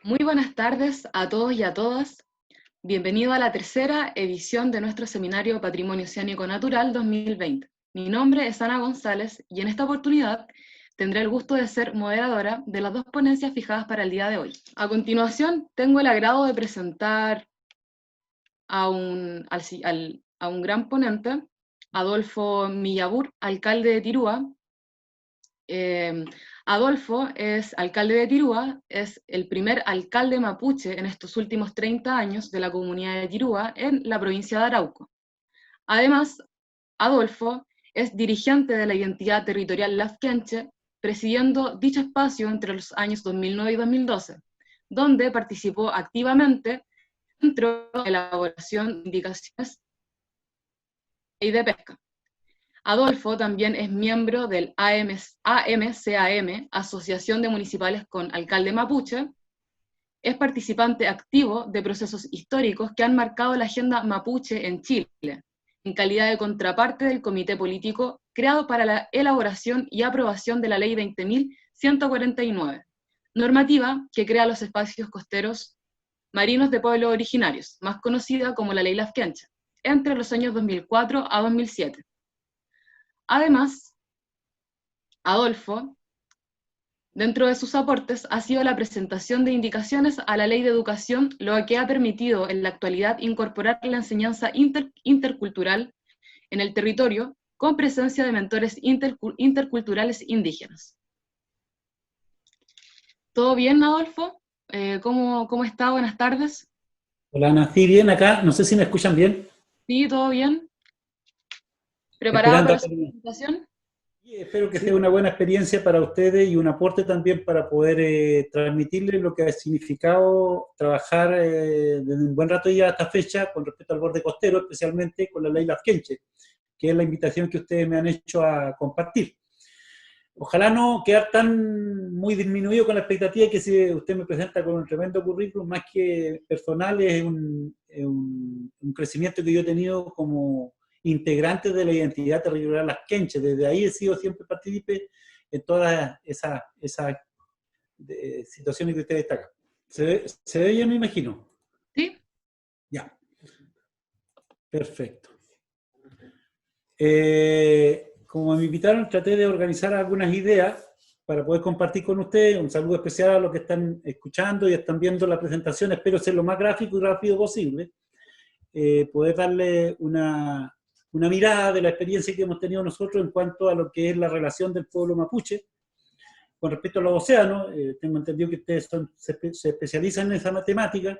Muy buenas tardes a todos y a todas. Bienvenido a la tercera edición de nuestro seminario Patrimonio Oceánico Natural 2020. Mi nombre es Ana González y en esta oportunidad tendré el gusto de ser moderadora de las dos ponencias fijadas para el día de hoy. A continuación, tengo el agrado de presentar a un gran ponente, Adolfo Millabur, alcalde de Tirúa. Adolfo es alcalde de Tirúa, es el primer alcalde mapuche en estos últimos 30 años de la comunidad de Tirúa en la provincia de Arauco. Además, Adolfo es dirigente de la identidad territorial Lafkenche, presidiendo dicho espacio entre los años 2009 y 2012, donde participó activamente dentro de la elaboración de indicaciones de pesca. Adolfo también es miembro del AMCAM, Asociación de Municipales con Alcalde Mapuche. Es participante activo de procesos históricos que han marcado la agenda mapuche en Chile, en calidad de contraparte del comité político creado para la elaboración y aprobación de la Ley 20.149, normativa que crea los espacios costeros marinos de pueblos originarios, más conocida como la Ley Lafkenche, entre los años 2004 a 2007. Además, Adolfo, dentro de sus aportes, ha sido la presentación de indicaciones a la Ley de Educación, lo que ha permitido en la actualidad incorporar la enseñanza intercultural en el territorio con presencia de mentores interculturales indígenas. ¿Todo bien, Adolfo? ¿Cómo está? Buenas tardes. Hola, Ana. Sí, bien acá. No sé si me escuchan bien. Sí, ¿todo bien? ¿Preparada Esperando para a su terminar. presentación? Y espero que sea una buena experiencia para ustedes y un aporte también para poder transmitirles lo que ha significado trabajar desde un buen rato ya a esta fecha con respecto al borde costero, especialmente con la ley Lafkenche, que es la invitación que ustedes me han hecho a compartir. Ojalá no quedar tan muy disminuido con la expectativa que si usted me presenta con un tremendo currículum, más que personal, es un crecimiento que yo he tenido como integrante de la identidad territorial lasquenche. Desde ahí he sido siempre partícipe en todas esas situaciones que usted destaca. ¿Se ve bien, me imagino? Sí. Ya, perfecto. Como me invitaron, traté de organizar algunas ideas para poder compartir con ustedes. Un saludo especial a los que están escuchando y están viendo la presentación. Espero ser lo más gráfico y rápido posible. Poder darle una mirada de la experiencia que hemos tenido nosotros en cuanto a lo que es la relación del pueblo mapuche con respecto a los océanos. Tengo entendido que ustedes se especializan en esa matemática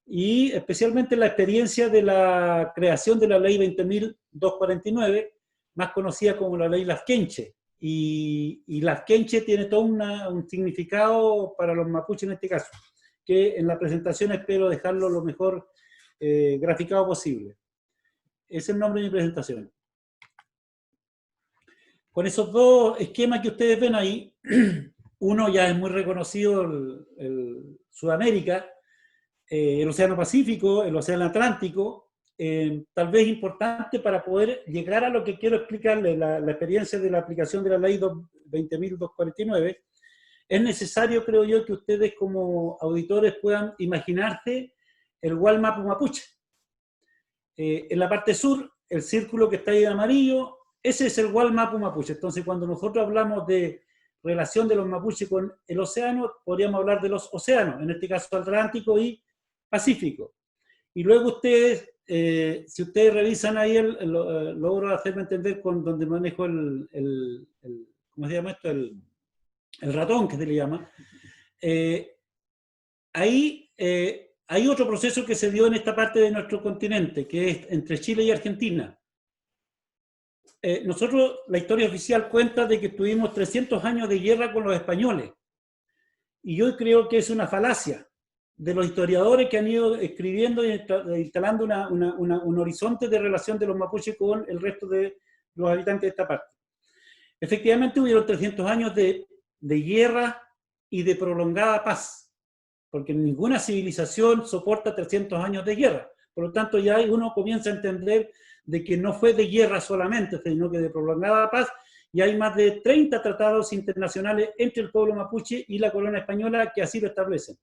y especialmente la experiencia de la creación de la ley 20.249, más conocida como la ley Lafkenche. Y Lafkenche tiene todo un significado para los mapuches en este caso, que en la presentación espero dejarlo lo mejor graficado posible. Ese es el nombre de mi presentación. Con esos dos esquemas que ustedes ven ahí, uno ya es muy reconocido, el Sudamérica, el Océano Pacífico, el Océano Atlántico, tal vez importante para poder llegar a lo que quiero explicarles, la experiencia de la aplicación de la ley 20.249. Es necesario, creo yo, que ustedes como auditores puedan imaginarse el Walmapu Mapuche. En la parte sur, el círculo que está ahí de amarillo, ese es el Walmapu Mapuche. Entonces, cuando nosotros hablamos de relación de los mapuches con el océano, podríamos hablar de los océanos, en este caso Atlántico y Pacífico. Y luego ustedes, si ustedes revisan ahí, logro hacerme entender con donde manejo ¿cómo se llama esto? El ratón, que se le llama. Ahí hay otro proceso que se dio en esta parte de nuestro continente, que es entre Chile y Argentina. Nosotros, la historia oficial cuenta de que tuvimos 300 años de guerra con los españoles. Y yo creo que es una falacia de los historiadores que han ido escribiendo y instalando un horizonte de relación de los mapuches con el resto de los habitantes de esta parte. Efectivamente hubieron 300 años de guerra y de prolongada paz, porque ninguna civilización soporta 300 años de guerra. Por lo tanto, ya uno comienza a entender de que no fue de guerra solamente, sino que de prolongada paz, y hay más de 30 tratados internacionales entre el pueblo mapuche y la corona española que así lo establecen.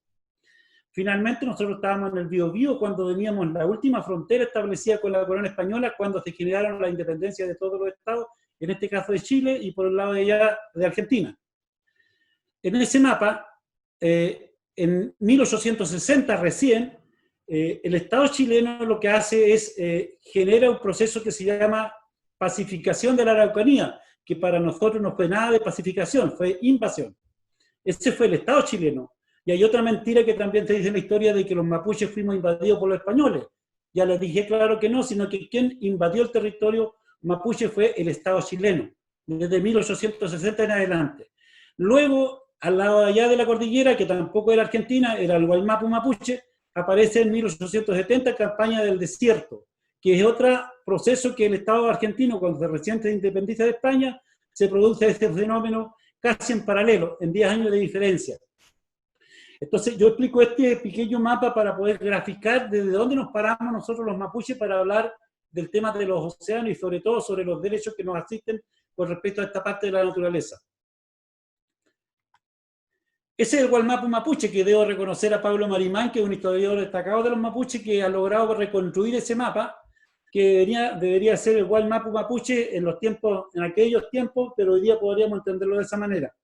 Finalmente nosotros estábamos en el Biobío cuando veníamos en la última frontera establecida con la corona española, cuando se generaron la independencia de todos los estados, en este caso de Chile y por el lado de allá de Argentina. En ese mapa, en 1860 recién, el Estado chileno lo que hace es genera un proceso que se llama pacificación de la Araucanía, que para nosotros no fue nada de pacificación, fue invasión. Ese fue el Estado chileno. Y hay otra mentira que también te dice en la historia de que los mapuches fuimos invadidos por los españoles. Ya les dije claro que no, sino que quien invadió el territorio mapuche fue el Estado chileno, desde 1860 en adelante. Luego, al lado de allá de la cordillera, que tampoco era Argentina, era el Guaymapu mapuche, aparece en 1870 campaña del desierto, que es otro proceso que el Estado argentino, cuando se recién se independiza de España, se produce este fenómeno casi en paralelo, en 10 años de diferencia. Entonces yo explico este pequeño mapa para poder graficar desde dónde nos paramos nosotros los mapuches para hablar del tema de los océanos y sobre todo sobre los derechos que nos asisten con respecto a esta parte de la naturaleza. Ese es el Gualmapu mapuche, que debo reconocer a Pablo Marimán, que es un historiador destacado de los mapuches, que ha logrado reconstruir ese mapa, que debería ser el Gualmapu mapuche en aquellos tiempos, pero hoy día podríamos entenderlo de esa manera.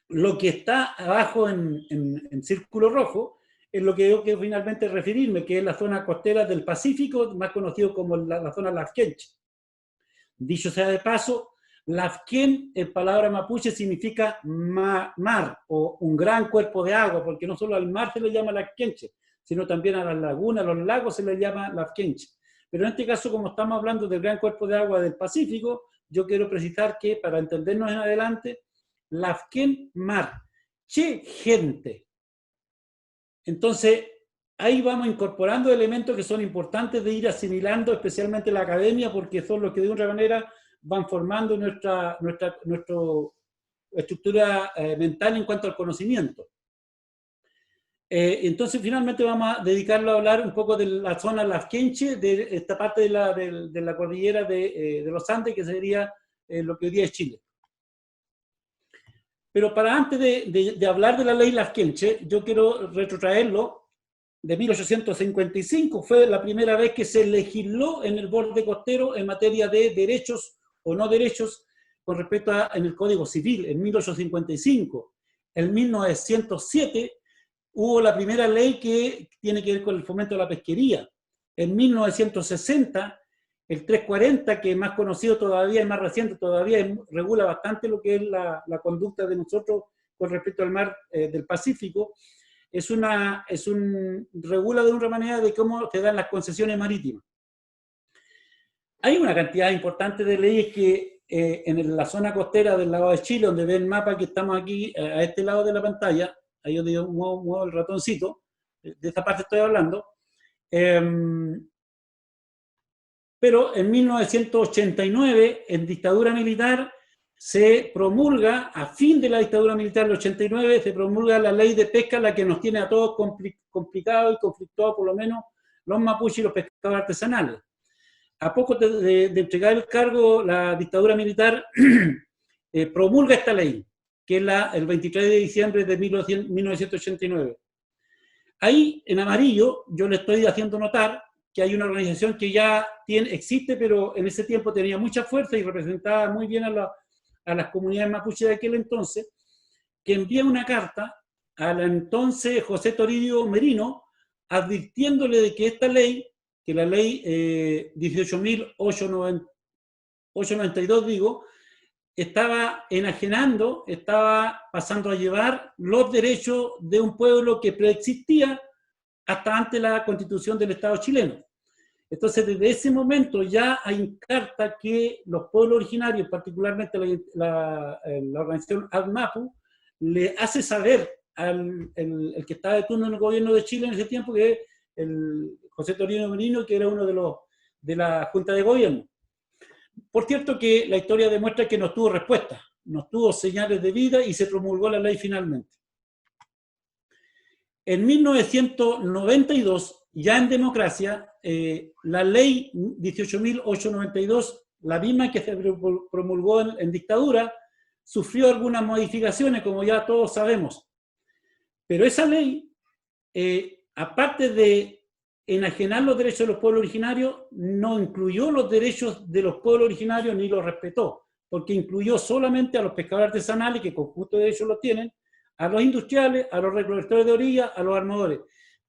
Lo que está abajo en círculo rojo es lo que yo quiero finalmente referirme, que es la zona costera del Pacífico, más conocido como la zona Lafkenche. Dicho sea de paso, Lafken, en palabra mapuche, significa mar o un gran cuerpo de agua, porque no solo al mar se le llama Lafkenche, sino también a las lagunas, a los lagos se les llama Lafkenche. Pero en este caso, como estamos hablando del gran cuerpo de agua del Pacífico, yo quiero precisar que, para entendernos en adelante, Lafken mar, che gente. Entonces, ahí vamos incorporando elementos que son importantes de ir asimilando, especialmente la academia, porque son los que de una manera van formando nuestra estructura mental en cuanto al conocimiento. Entonces, finalmente vamos a dedicarlo a hablar un poco de la zona lafkenche, de esta parte de la cordillera de los Andes, que sería lo que hoy día es Chile. Pero para antes de hablar de la ley lafkenche, yo quiero retrotraerlo de 1855. Fue la primera vez que se legisló en el borde costero en materia de derechos o no derechos con respecto en el Código Civil, en 1855. En 1907 hubo la primera ley que tiene que ver con el fomento de la pesquería. En 1960, el 340, que es más conocido todavía, es más reciente todavía, regula bastante lo que es la conducta de nosotros con respecto al mar del Pacífico. Regula de una manera de cómo se dan las concesiones marítimas. Hay una cantidad importante de leyes que en la zona costera del lado de Chile, donde ven el mapa que estamos aquí, a este lado de la pantalla, ahí donde yo muevo el ratoncito, de esta parte estoy hablando, pero en 1989, en dictadura militar, se promulga, a fin de la dictadura militar del 89, se promulga la ley de pesca, la que nos tiene a todos complicados y conflictuados, por lo menos los mapuches y los pescadores artesanales. A poco de entregar el cargo, la dictadura militar promulga esta ley, que es el 23 de diciembre de 1989. Ahí, en amarillo, yo le estoy haciendo notar que hay una organización que ya existe, pero en ese tiempo tenía mucha fuerza y representaba muy bien a las comunidades mapuches de aquel entonces, que envía una carta al entonces José Toribio Merino, advirtiéndole de que esta ley, que la ley 18.892, digo, estaba enajenando, estaba pasando a llevar los derechos de un pueblo que preexistía hasta antes de la constitución del Estado chileno. Entonces, desde ese momento ya hay carta que los pueblos originarios, particularmente la organización ADMAPU, le hace saber el que estaba de turno en el gobierno de Chile en ese tiempo, que es el José Toribio Merino, que era uno de la Junta de Gobierno. Por cierto que la historia demuestra que no tuvo respuesta, no tuvo señales de vida y se promulgó la ley finalmente. En 1992, ya en democracia, la ley 18.892, la misma que se promulgó en dictadura, sufrió algunas modificaciones, como ya todos sabemos. Pero esa ley, aparte de enajenar los derechos de los pueblos originarios, no incluyó los derechos de los pueblos originarios ni los respetó, porque incluyó solamente a los pescadores artesanales, que con justo derechos los tienen, a los industriales, a los recolectores de orilla, a los armadores,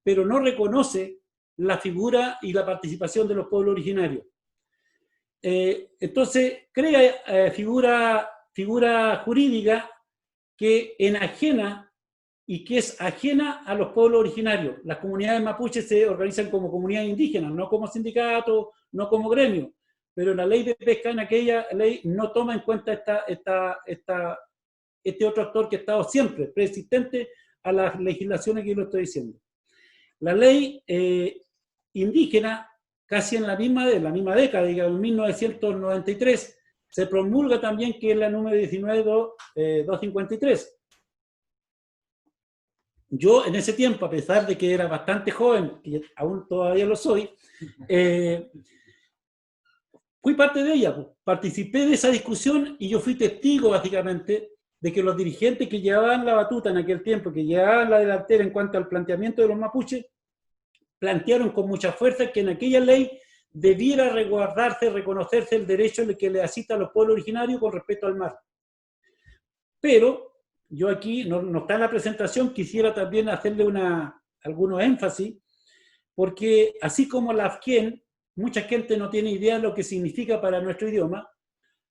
pero no reconoce la figura y la participación de los pueblos originarios. Entonces, crea figura jurídica que enajena y que es ajena a los pueblos originarios. Las comunidades mapuches se organizan como comunidades indígenas, no como sindicatos, no como gremios, pero la ley de pesca en aquella ley no toma en cuenta este otro actor que ha estado siempre persistente a las legislaciones que yo lo estoy diciendo. La ley indígena, casi en la misma década, digamos, en 1993, se promulga también, que es la número 19.253. Yo en ese tiempo, a pesar de que era bastante joven, y aún todavía lo soy, fui parte de ella, participé de esa discusión y yo fui testigo básicamente de que los dirigentes que llevaban la batuta en aquel tiempo, que llevaban la delantera en cuanto al planteamiento de los mapuches, plantearon con mucha fuerza que en aquella ley debiera resguardarse, reconocerse el derecho que le asista a los pueblos originarios con respecto al mar. Pero yo aquí, no está en la presentación, quisiera también hacerle algunos énfasis, porque así como la afquien, mucha gente no tiene idea de lo que significa para nuestro idioma,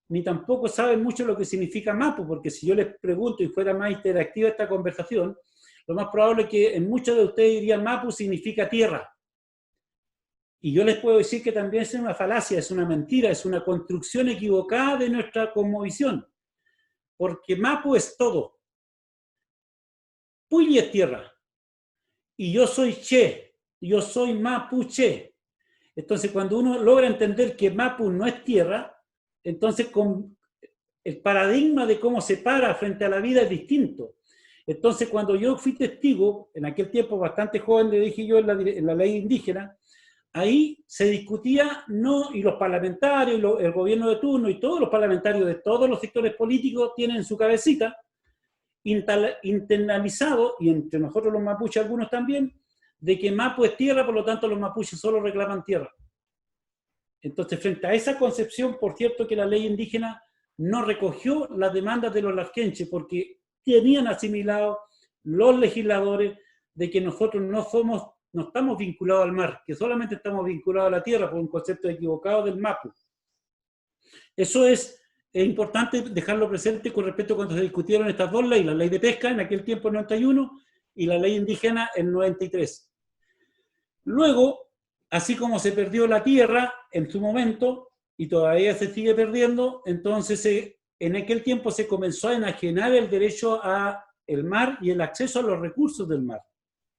ni tampoco saben mucho lo que significa mapu, porque si yo les pregunto y fuera más interactiva esta conversación, lo más probable es que en muchos de ustedes dirían mapu significa tierra. Y yo les puedo decir que también es una falacia, es una mentira, es una construcción equivocada de nuestra cosmovisión, porque mapu es todo. Puyi es tierra, y yo soy che, yo soy mapuche. Entonces, cuando uno logra entender que mapu no es tierra, entonces el paradigma de cómo se para frente a la vida es distinto. Entonces, cuando yo fui testigo, en aquel tiempo bastante joven, le dije yo en la ley indígena, ahí se discutía, y los parlamentarios, el gobierno de turno y todos los parlamentarios de todos los sectores políticos tienen en su cabecita internalizado, y entre nosotros los mapuches algunos también, de que mapu es tierra, por lo tanto los mapuches solo reclaman tierra. Entonces, frente a esa concepción, por cierto que la ley indígena no recogió las demandas de los lasquenches, porque tenían asimilado los legisladores de que nosotros no estamos vinculados al mar, que solamente estamos vinculados a la tierra por un concepto equivocado del mapu. Eso es importante dejarlo presente con respecto a cuando se discutieron estas dos leyes, la ley de pesca en aquel tiempo en 91 y la ley indígena en 93. Luego, así como se perdió la tierra en su momento y todavía se sigue perdiendo, entonces en aquel tiempo se comenzó a enajenar el derecho al mar y el acceso a los recursos del mar.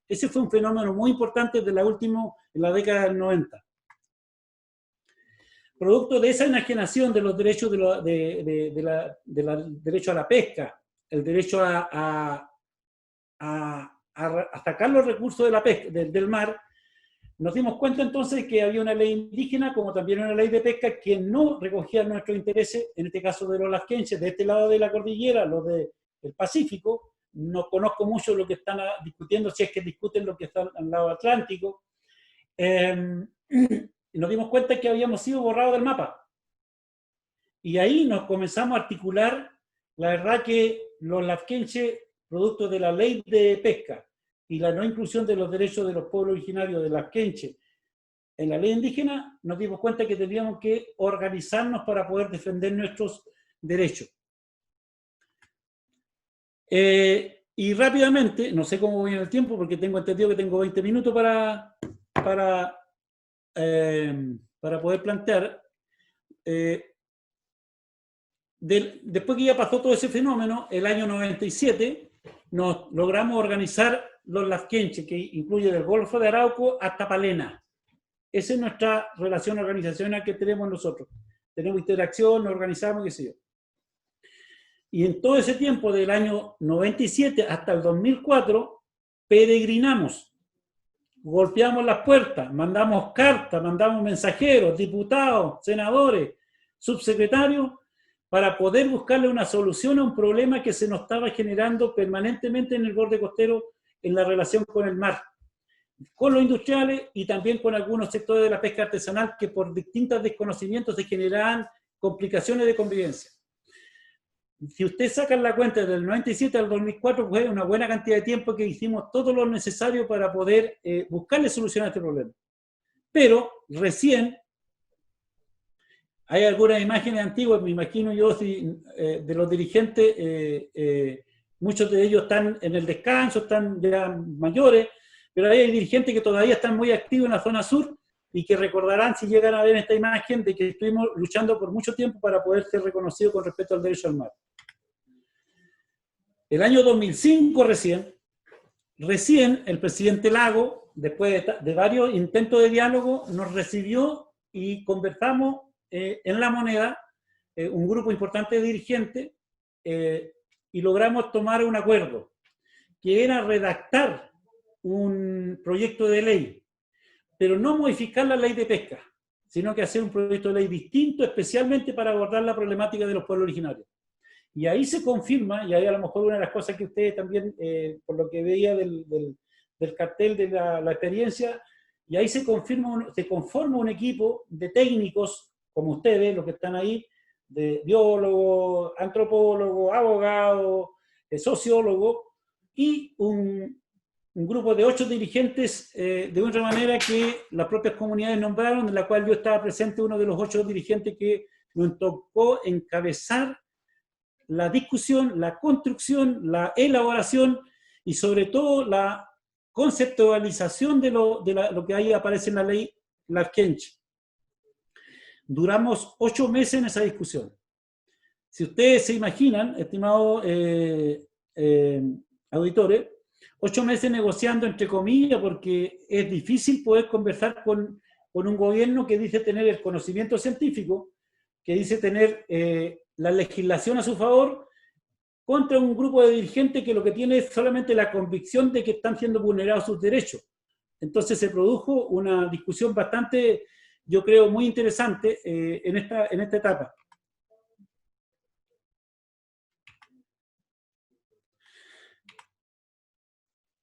Ese fue un fenómeno muy importante en la década del 90. Producto de esa enajenación de los derechos derecho a la pesca, el derecho a sacar los recursos de la pesca, del mar, nos dimos cuenta entonces que había una ley indígena, como también una ley de pesca, que no recogía nuestros intereses, en este caso de los lasquenches, de este lado de la cordillera, los del Pacífico. No conozco mucho lo que están discutiendo, si es que discuten lo que está al lado atlántico. Nos dimos cuenta que habíamos sido borrados del mapa. Y ahí nos comenzamos a articular, la verdad que los lasquenches, producto de la ley de pesca y la no inclusión de los derechos de los pueblos originarios de lasquenche en la ley indígena, nos dimos cuenta que teníamos que organizarnos para poder defender nuestros derechos. Y rápidamente, no sé cómo voy en el tiempo, porque tengo entendido que tengo 20 minutos para poder plantear. Después que ya pasó todo ese fenómeno, el año 97, nos logramos organizar los lasquenches, que incluye del Golfo de Arauco hasta Palena. Esa es nuestra relación organizacional que tenemos nosotros. Tenemos interacción, nos organizamos, qué sé yo. Y en todo ese tiempo, del año 97 hasta el 2004, peregrinamos. Golpeamos las puertas, mandamos cartas, mandamos mensajeros, diputados, senadores, subsecretarios, para poder buscarle una solución a un problema que se nos estaba generando permanentemente en el borde costero en la relación con el mar, con los industriales y también con algunos sectores de la pesca artesanal que por distintos desconocimientos se generaban complicaciones de convivencia. Si ustedes sacan la cuenta del 97 al 2004, fue una buena cantidad de tiempo que hicimos todo lo necesario para poder buscarle solución a este problema. Pero recién, hay algunas imágenes antiguas, me imagino yo, de los dirigentes, muchos de ellos están en el descanso, están ya mayores, pero hay dirigentes que todavía están muy activos en la zona sur y que recordarán, si llegan a ver esta imagen, de que estuvimos luchando por mucho tiempo para poder ser reconocidos con respecto al derecho al mar. El año 2005 recién el presidente Lago, después de varios intentos de diálogo, nos recibió y conversamos en La Moneda, un grupo importante de dirigentes, y logramos tomar un acuerdo, que era redactar un proyecto de ley, pero no modificar la ley de pesca, sino que hacer un proyecto de ley distinto, especialmente para abordar la problemática de los pueblos originarios. Y ahí se confirma, y ahí a lo mejor una de las cosas que ustedes también, por lo que veía del cartel de la experiencia, y ahí se conforma un equipo de técnicos, como ustedes, los que están ahí, de biólogos, antropólogos, abogados, sociólogos, y un grupo de 8 dirigentes, de una manera que las propias comunidades nombraron, en la cual yo estaba presente, uno de los 8 dirigentes que nos tocó encabezar la discusión, la construcción, la elaboración y sobre todo la conceptualización de lo que ahí aparece en la ley Lafkench. Duramos 8 meses en esa discusión. Si ustedes se imaginan, estimados auditores, 8 meses negociando entre comillas, porque es difícil poder conversar con un gobierno que dice tener el conocimiento científico, que dice tener la legislación a su favor, contra un grupo de dirigentes que lo que tiene es solamente la convicción de que están siendo vulnerados sus derechos. Entonces se produjo una discusión bastante, yo creo, muy interesante en esta etapa.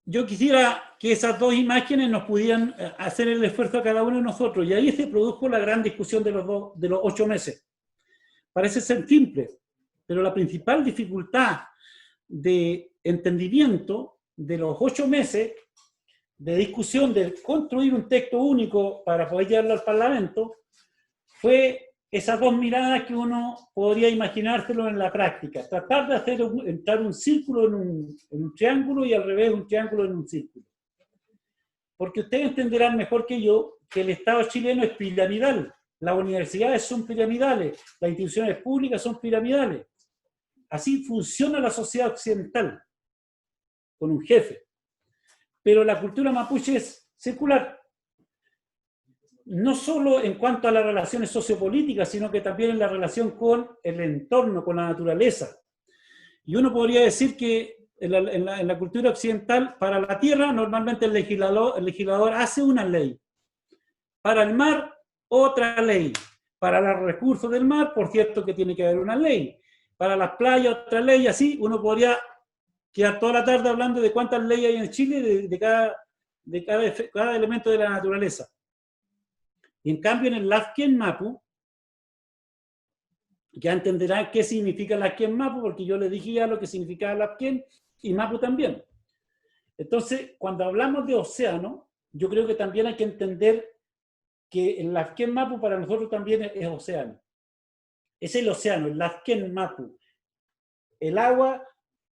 Yo quisiera que esas 2 imágenes nos pudieran hacer el esfuerzo a cada uno de nosotros, y ahí se produjo la gran discusión de los 8 meses. Parece ser simple, pero la principal dificultad de entendimiento de los 8 meses de discusión de construir un texto único para poder llevarlo al Parlamento fue esas 2 miradas que uno podría imaginárselo en la práctica. Tratar de hacer entrar un círculo en un triángulo y al revés un triángulo en un círculo. Porque ustedes entenderán mejor que yo que el Estado chileno es piramidal. Las universidades son piramidales, las instituciones públicas son piramidales. Así funciona la sociedad occidental, con un jefe. Pero la cultura mapuche es circular. No solo en cuanto a las relaciones sociopolíticas, sino que también en la relación con el entorno, con la naturaleza. Y uno podría decir que en la cultura occidental, para la tierra, normalmente el legislador hace una ley. Para el mar, otra ley. Para los recursos del mar, por cierto que tiene que haber una ley. Para las playas, otra ley. Así uno podría quedar toda la tarde hablando de cuántas leyes hay en Chile de cada elemento de la naturaleza. Y en cambio en el Lafken Mapu, ya entenderán qué significa Lafken Mapu, porque yo les dije ya lo que significaba Lafken y Mapu también. Entonces, cuando hablamos de océano, yo creo que también hay que entender que el Lafken Mapu para nosotros también es océano. Es el océano, el Lafken Mapu. El agua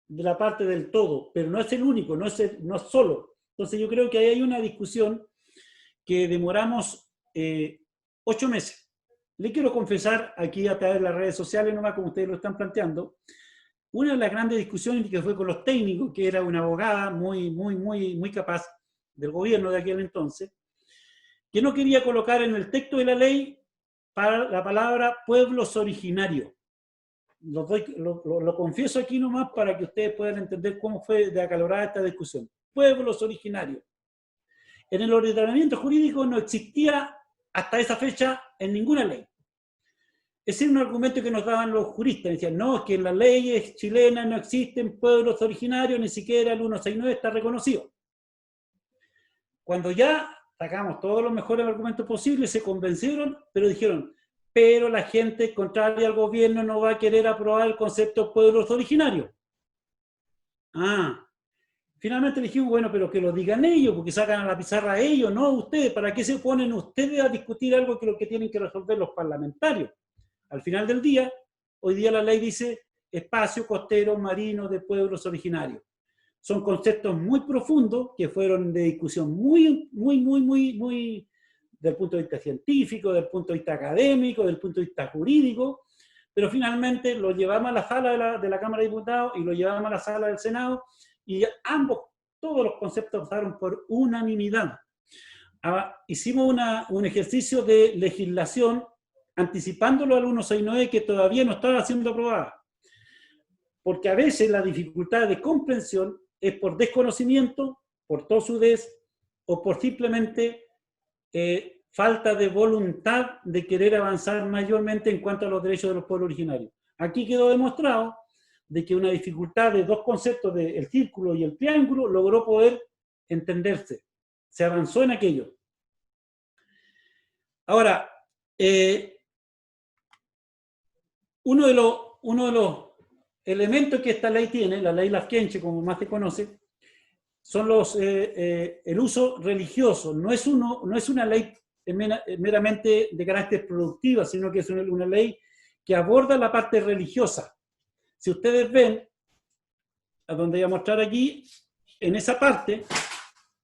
de la parte del todo, pero no es el único, no es solo. Entonces yo creo que ahí hay una discusión que demoramos 8 meses. Le quiero confesar aquí a través de las redes sociales, nomás como ustedes lo están planteando, una de las grandes discusiones que fue con los técnicos, que era una abogada muy capaz del gobierno de aquel entonces, que no quería colocar en el texto de la ley para la palabra pueblos originarios. Lo confieso aquí nomás para que ustedes puedan entender cómo fue de acalorada esta discusión. Pueblos originarios. En el ordenamiento jurídico no existía hasta esa fecha en ninguna ley. Ese es un argumento que nos daban los juristas. Decían, no, es que en las leyes chilenas no existen pueblos originarios, ni siquiera el 169 está reconocido. Cuando ya sacamos todos los mejores argumentos posibles, se convencieron, pero dijeron, pero la gente contraria al gobierno no va a querer aprobar el concepto de pueblos originarios. Finalmente dijimos, bueno, pero que lo digan ellos, porque sacan a la pizarra ellos, no ustedes. ¿Para qué se ponen ustedes a discutir algo que lo que tienen que resolver los parlamentarios? Al final del día, hoy día la ley dice espacio costero marino de pueblos originarios. Son conceptos muy profundos que fueron de discusión muy, del punto de vista científico, del punto de vista académico, del punto de vista jurídico, pero finalmente lo llevamos a la sala de la Cámara de Diputados y lo llevamos a la sala del Senado, y todos los conceptos pasaron por unanimidad. Hicimos un ejercicio de legislación anticipándolo al 169 que todavía no estaba siendo aprobada. Porque a veces la dificultad de comprensión es por desconocimiento, por tosudez o por simplemente falta de voluntad de querer avanzar mayormente en cuanto a los derechos de los pueblos originarios. Aquí quedó demostrado de que una dificultad de dos conceptos, del círculo y el triángulo, logró poder entenderse. Se avanzó en aquello. Ahora, uno de los elementos que esta ley tiene, la ley Lafkenche, como más se conoce, son el uso religioso. No es una ley meramente de carácter productiva, sino que es una ley que aborda la parte religiosa. Si ustedes ven, a donde voy a mostrar aquí, en esa parte,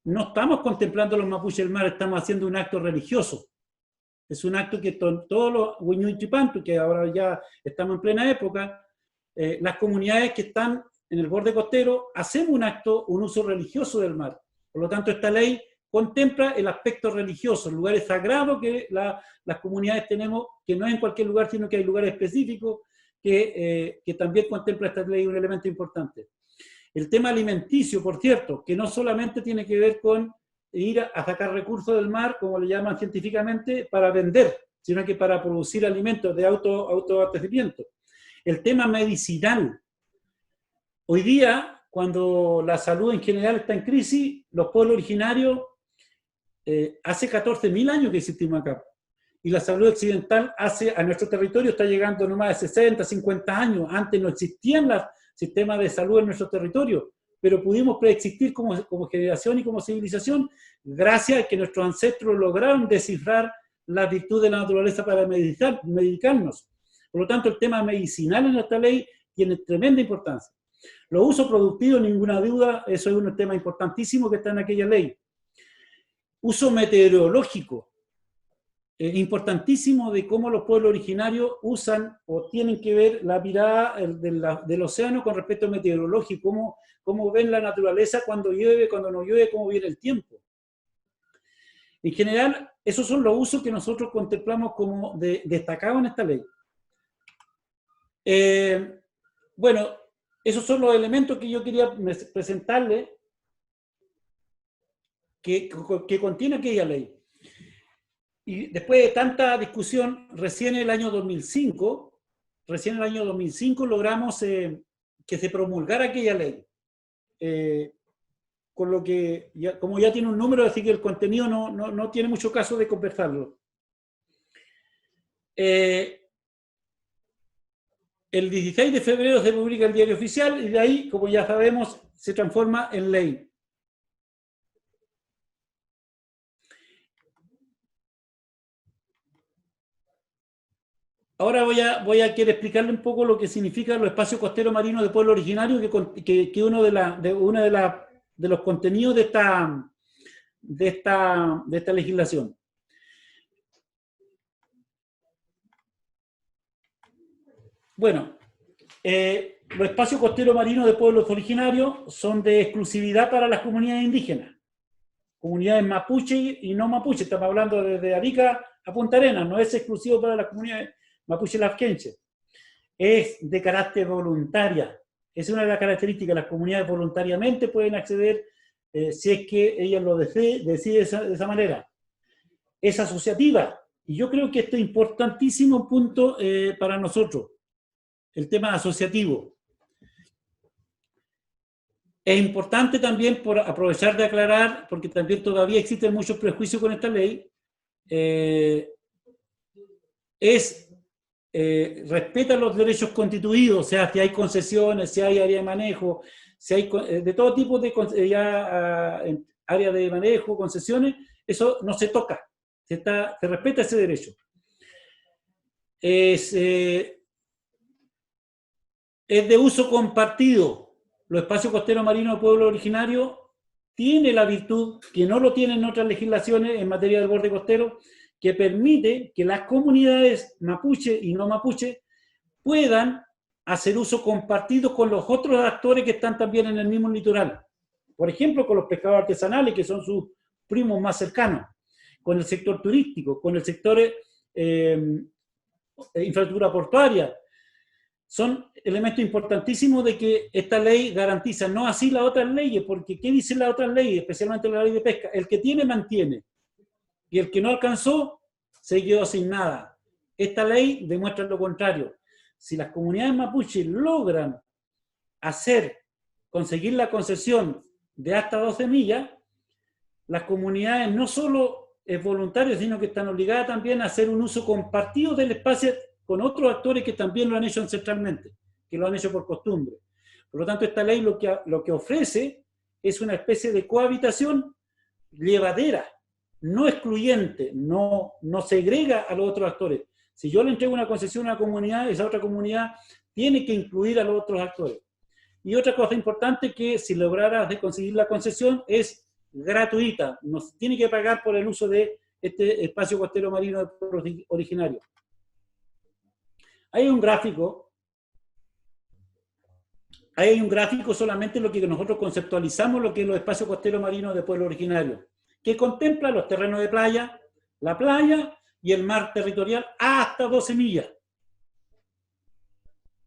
no estamos contemplando los mapuches del mar, estamos haciendo un acto religioso. Es un acto que todos los Huiñuy-Tripantu, que ahora ya estamos en plena época, las comunidades que están en el borde costero, hacemos un uso religioso del mar. Por lo tanto, esta ley contempla el aspecto religioso, lugares sagrados que las comunidades tenemos, que no es en cualquier lugar, sino que hay lugares específicos que también contempla esta ley un elemento importante. El tema alimenticio, por cierto, que no solamente tiene que ver con ir a sacar recursos del mar, como le llaman científicamente, para vender, sino que para producir alimentos de autoabastecimiento. El tema medicinal. Hoy día, cuando la salud en general está en crisis, los pueblos originarios, hace 14.000 años que existimos acá. Y la salud occidental a nuestro territorio está llegando no más de 60, 50 años. Antes no existían los sistemas de salud en nuestro territorio, pero pudimos preexistir como generación y como civilización gracias a que nuestros ancestros lograron descifrar la virtud de la naturaleza para medicarnos. Por lo tanto, el tema medicinal en esta ley tiene tremenda importancia. Los usos productivos, ninguna duda, eso es un tema importantísimo que está en aquella ley. Uso meteorológico. Importantísimo de cómo los pueblos originarios usan o tienen que ver la mirada del océano con respecto al meteorológico, cómo ven la naturaleza cuando llueve, cuando no llueve, cómo viene el tiempo. En general, esos son los usos que nosotros contemplamos como destacados en esta ley. Bueno, esos son los elementos que yo quería presentarles que contiene aquella ley. Y después de tanta discusión, recién en el año 2005 logramos que se promulgara aquella ley. Con lo que, como ya tiene un número, así que el contenido no tiene mucho caso de conversarlo. El 16 de febrero se publica el Diario Oficial y de ahí, como ya sabemos, se transforma en ley. Ahora voy a querer explicarle un poco lo que significa los espacios costeros marinos de pueblo originario, que uno de los contenidos de esta legislación. Bueno, los espacios costeros marinos de pueblos originarios son de exclusividad para las comunidades indígenas, comunidades mapuche y no mapuche. Estamos hablando desde Arica a Punta Arenas, no es exclusivo para las comunidades mapuche lafkenche. Es de carácter voluntaria. Es una de las características. Las comunidades voluntariamente pueden acceder si es que ellas lo deciden de esa manera. Es asociativa. Y yo creo que esto es importantísimo punto para nosotros. El tema asociativo. Es importante también por aprovechar de aclarar, porque también todavía existen muchos prejuicios con esta ley, respeta los derechos constituidos, o sea, si hay concesiones, si hay área de manejo, si hay de todo tipo de área de manejo, concesiones, eso no se toca, se respeta ese derecho. Es de uso compartido. Los espacios costeros marinos de pueblo originario tiene la virtud, que no lo tienen otras legislaciones en materia del borde costero, que permite que las comunidades mapuche y no mapuche puedan hacer uso compartido con los otros actores que están también en el mismo litoral. Por ejemplo, con los pescadores artesanales, que son sus primos más cercanos, con el sector turístico, con el sector infraestructura portuaria. Son elementos importantísimos de que esta ley garantiza, no así las otras leyes, porque ¿qué dicen las otras leyes? Especialmente la ley de pesca. El que tiene, mantiene. Y el que no alcanzó, se quedó sin nada. Esta ley demuestra lo contrario. Si las comunidades mapuches logran conseguir la concesión de hasta 12 millas, las comunidades no solo es voluntario, sino que están obligadas también a hacer un uso compartido del espacio con otros actores que también lo han hecho ancestralmente, que lo han hecho por costumbre. Por lo tanto, esta ley lo que ofrece es una especie de cohabitación llevadera, no excluyente, no segrega a los otros actores. Si yo le entrego una concesión a una comunidad, esa otra comunidad tiene que incluir a los otros actores. Y otra cosa importante que si lograras de conseguir la concesión es gratuita, no tiene que pagar por el uso de este espacio costero marino originario. Hay un gráfico solamente lo que nosotros conceptualizamos, lo que es los espacios costeros marinos de pueblo originario, que contempla los terrenos de playa, la playa y el mar territorial hasta 12 millas.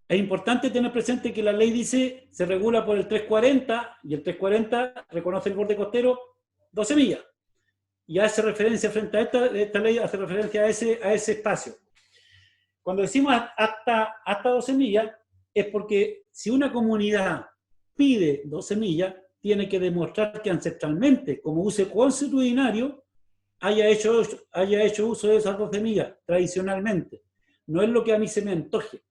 Es importante tener presente que la ley dice, se regula por el 340, y el 340 reconoce el borde costero 12 millas. Y hace referencia frente a esta ley, hace referencia a ese espacio. Cuando decimos hasta 12 millas, es porque si una comunidad pide 12 millas, tiene que demostrar que ancestralmente, como uso consuetudinario, haya hecho uso de esas 12 millas, tradicionalmente. No es lo que a mí se me antoje.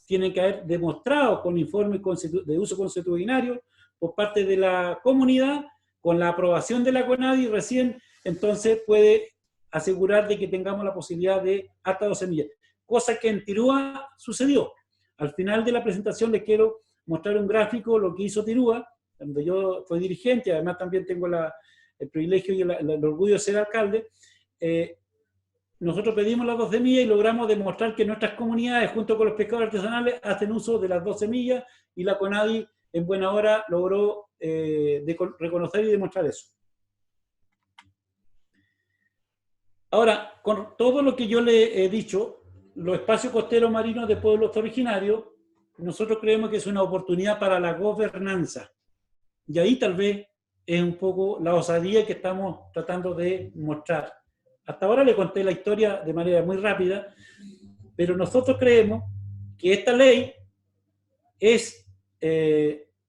Tienen que haber demostrado con informes de uso consuetudinario por parte de la comunidad, con la aprobación de la CONADI, recién entonces puede asegurar de que tengamos la posibilidad de hasta 12 millas. Cosa que en Tirúa sucedió. Al final de la presentación les quiero mostrar un gráfico, lo que hizo Tirúa, donde yo fui dirigente, además también tengo el privilegio y el orgullo de ser alcalde. Nosotros pedimos las 12 millas y logramos demostrar que nuestras comunidades, junto con los pescadores artesanales, hacen uso de las 12 millas y la CONADI en buena hora logró reconocer y demostrar eso. Ahora, con todo lo que yo le he dicho, los espacios costeros marinos de pueblos originarios, nosotros creemos que es una oportunidad para la gobernanza. Y ahí tal vez es un poco la osadía que estamos tratando de mostrar. Hasta ahora le conté la historia de manera muy rápida, pero nosotros creemos que esta ley es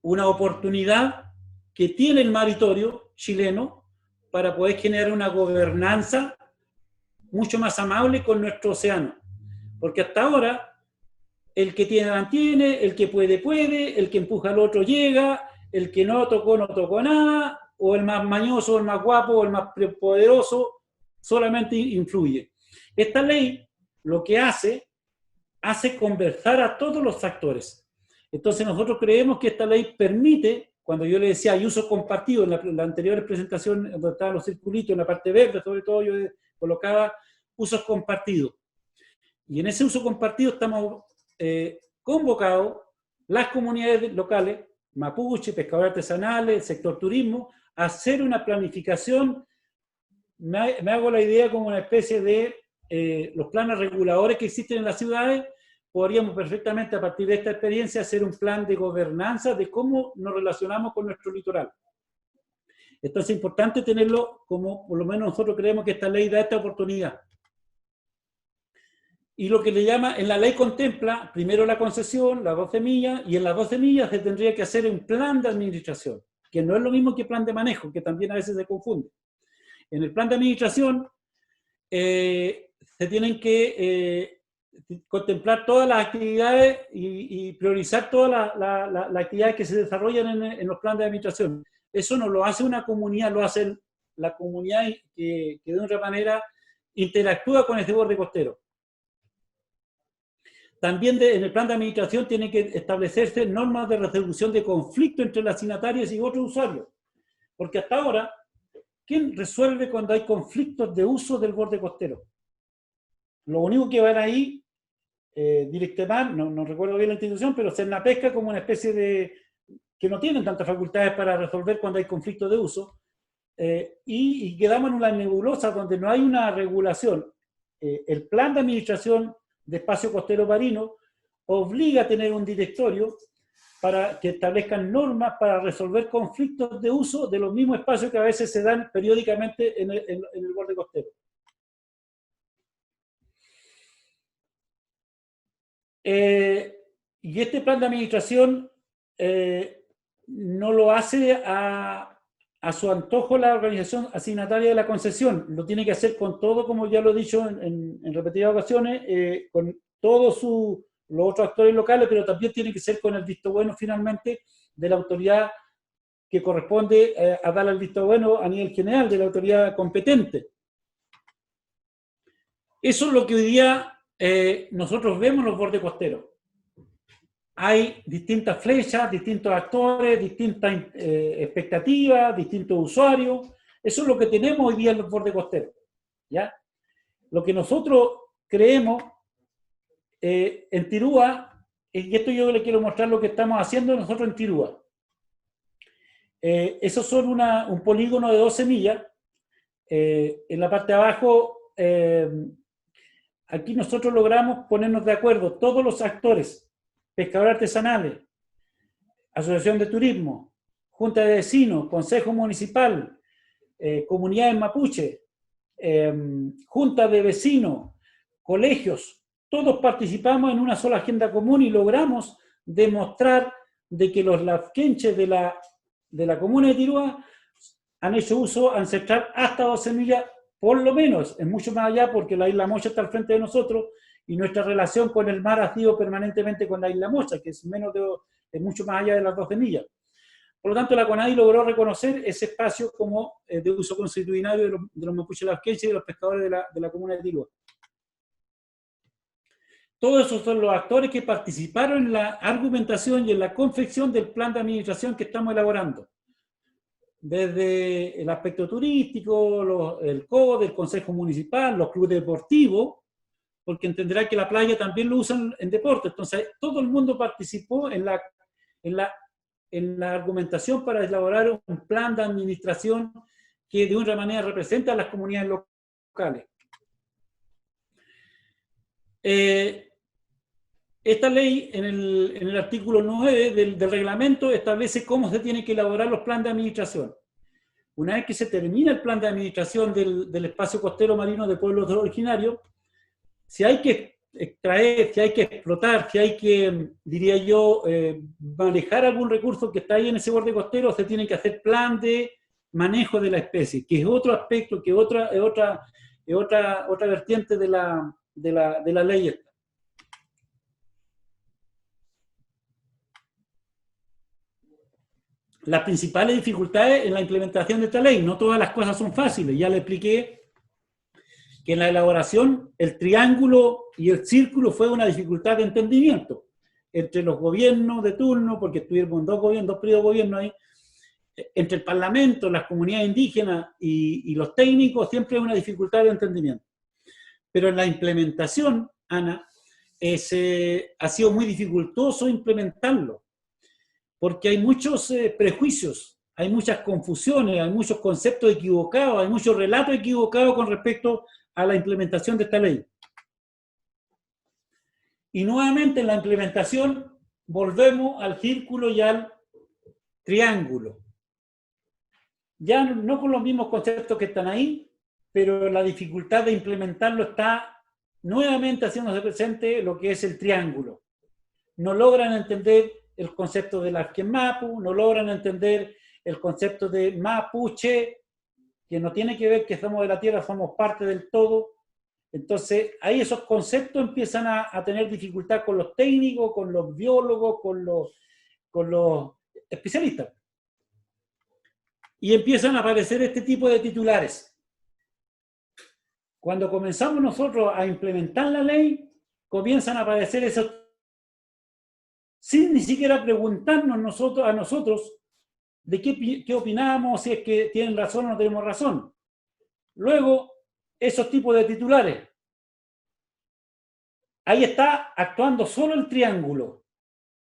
una oportunidad que tiene el maritorio chileno para poder generar una gobernanza mucho más amable con nuestro océano. Porque hasta ahora, el que tiene, mantiene, el que puede, el que empuja al otro llega, el que no tocó nada, o el más mañoso, el más guapo, o el más poderoso, solamente influye. Esta ley lo que hace conversar a todos los actores. Entonces nosotros creemos que esta ley permite, cuando yo le decía hay uso compartido, en la anterior presentación donde estaban los circulitos, en la parte verde sobre todo yo colocaba usos compartidos. Y en ese uso compartido estamos convocados las comunidades locales, mapuche, pescadores artesanales, sector turismo, a hacer una planificación. Me hago la idea como una especie de los planes reguladores que existen en las ciudades. Podríamos perfectamente a partir de esta experiencia hacer un plan de gobernanza de cómo nos relacionamos con nuestro litoral. Entonces es importante tenerlo como, por lo menos nosotros creemos que esta ley da esta oportunidad. y lo que le llama, en la ley contempla primero la concesión, las 12 millas, y en las 12 millas se tendría que hacer un plan de administración, que no es lo mismo que plan de manejo, que también a veces se confunde. En el plan de administración se tienen que contemplar todas las actividades y priorizar todas las actividades que se desarrollan en los planes de administración. Eso no lo hace una comunidad, lo hace la comunidad que de otra manera interactúa con este borde costero. También en el plan de administración tienen que establecerse normas de resolución de conflictos entre las signatarias y otros usuarios. Porque hasta ahora, ¿quién resuelve cuando hay conflictos de uso del borde costero? Lo único que van ahí, Directemar, no recuerdo bien la institución, pero Cernapesca como una especie de... que no tienen tantas facultades para resolver cuando hay conflictos de uso, y quedamos en una nebulosa donde no hay una regulación. El plan de administración de espacio costero marino obliga a tener un directorio para que establezcan normas para resolver conflictos de uso de los mismos espacios que a veces se dan periódicamente en el borde costero. Y este plan de administración no lo hace a su antojo la organización asignataria de la concesión, lo tiene que hacer con todo, como ya lo he dicho en repetidas ocasiones, con todos los otros actores locales, pero también tiene que ser con el visto bueno finalmente de la autoridad que corresponde a dar el visto bueno a nivel general, de la autoridad competente. Eso es lo que hoy día nosotros vemos en los bordes costeros. Hay distintas flechas, distintos actores, distintas expectativas, distintos usuarios. Eso es lo que tenemos hoy día en los bordes costeros, ¿ya? Lo que nosotros creemos en Tirúa, y esto yo le quiero mostrar lo que estamos haciendo nosotros en Tirúa. Esos son un polígono de 12 millas. En la parte de abajo, aquí nosotros logramos ponernos de acuerdo, todos los actores, pescadores artesanales, asociación de turismo, junta de vecinos, consejo municipal, comunidades mapuche, junta de vecinos, colegios, todos participamos en una sola agenda común y logramos demostrar de que los lafkenches de la comuna de Tirúa han hecho uso ancestral hasta 12 millas, por lo menos, es mucho más allá porque la isla Mocha está al frente de nosotros y nuestra relación con el mar ha sido permanentemente con la isla Mocha, que es mucho más allá de las 12 millas. Por lo tanto, la CONADI logró reconocer ese espacio como de uso consuetudinario de los mapuches lafkenches y de los pescadores de la comuna de Tirúa. Todos esos son los actores que participaron en la argumentación y en la confección del plan de administración que estamos elaborando. Desde el aspecto turístico, el CODE, el Consejo Municipal, los clubes deportivos, porque entenderá que la playa también lo usan en deporte. Entonces, todo el mundo participó en la argumentación para elaborar un plan de administración que de una manera representa a las comunidades locales. Esta ley, en el artículo 9 del reglamento, establece cómo se tienen que elaborar los planes de administración. Una vez que se termina el plan de administración del espacio costero marino de pueblos originarios, si hay que extraer, si hay que explotar, si hay que, diría yo, manejar algún recurso que está ahí en ese borde costero, se tiene que hacer plan de manejo de la especie, que es otro aspecto, que es otra vertiente de la ley esta. Las principales dificultades en la implementación de esta ley, no todas las cosas son fáciles, ya le expliqué que en la elaboración el triángulo y el círculo fue una dificultad de entendimiento entre los gobiernos de turno, porque estuvieron dos periodos de gobierno ahí, entre el parlamento, las comunidades indígenas y los técnicos, siempre hay una dificultad de entendimiento. Pero en la implementación, Ana, ha sido muy dificultoso implementarlo, porque hay muchos prejuicios, hay muchas confusiones, hay muchos conceptos equivocados, hay muchos relatos equivocados con respecto a la implementación de esta ley. Y nuevamente en la implementación volvemos al círculo y al triángulo. Ya no con los mismos conceptos que están ahí, pero la dificultad de implementarlo está nuevamente haciéndose presente lo que es el triángulo. No logran entender el concepto del Arquemapu, no logran entender el concepto de Mapuche, que no tiene que ver que somos de la tierra, somos parte del todo. Entonces, ahí esos conceptos empiezan a tener dificultad con los técnicos, con los biólogos, con los especialistas. Y empiezan a aparecer este tipo de titulares. Cuando comenzamos nosotros a implementar la ley, comienzan a aparecer esos, sin ni siquiera preguntarnos a nosotros de qué opinamos, si es que tienen razón o no tenemos razón. Luego, esos tipos de titulares. Ahí está actuando solo el triángulo,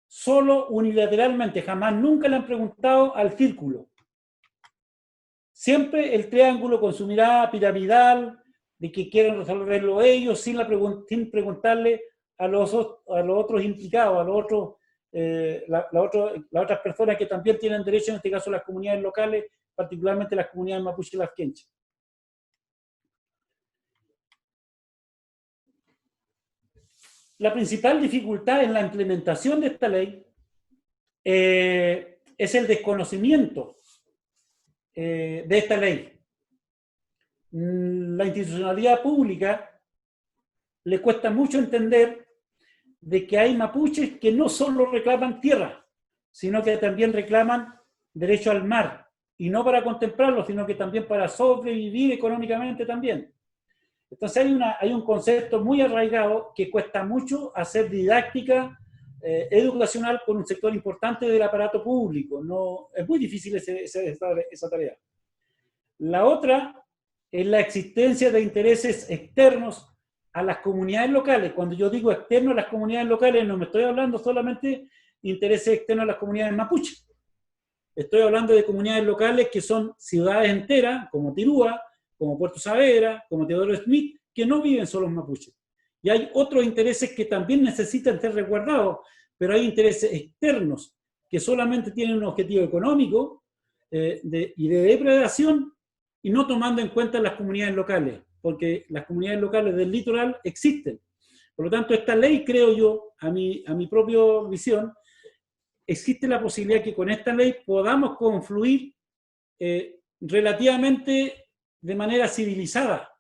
solo unilateralmente, jamás nunca le han preguntado al círculo. Siempre el triángulo con su mirada piramidal, de que quieren resolverlo ellos, sin preguntarle a los otros implicados, a los otros, las otras personas que también tienen derecho, en este caso las comunidades locales, particularmente las comunidades mapuche y las quenche. La principal dificultad en la implementación de esta ley es el desconocimiento de esta ley. La institucionalidad pública le cuesta mucho entender de que hay mapuches que no solo reclaman tierra, sino que también reclaman derecho al mar, y no para contemplarlo, sino que también para sobrevivir económicamente también. Entonces hay un concepto muy arraigado que cuesta mucho hacer didáctica educacional con un sector importante del aparato público. No, es muy difícil esa tarea. La otra es la existencia de intereses externos a las comunidades locales. Cuando yo digo externos a las comunidades locales, no me estoy hablando solamente de intereses externos a las comunidades mapuche. Estoy hablando de comunidades locales que son ciudades enteras, como Tirúa, como Puerto Saavedra, como Teodoro Smith, que no viven solo en mapuche. Y hay otros intereses que también necesitan ser resguardados, pero hay intereses externos que solamente tienen un objetivo económico y de depredación, y no tomando en cuenta las comunidades locales, porque las comunidades locales del litoral existen. Por lo tanto, esta ley, creo yo, a mi propia visión, existe la posibilidad que con esta ley podamos confluir relativamente de manera civilizada.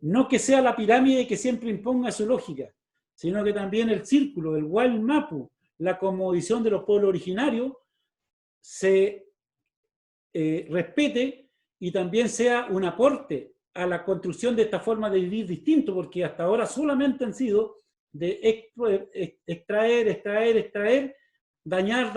No que sea la pirámide que siempre imponga su lógica, sino que también el círculo, el Wild Mapu, la cosmovisión de los pueblos originarios, se respete y también sea un aporte a la construcción de esta forma de vivir distinto, porque hasta ahora solamente han sido de extraer, dañar,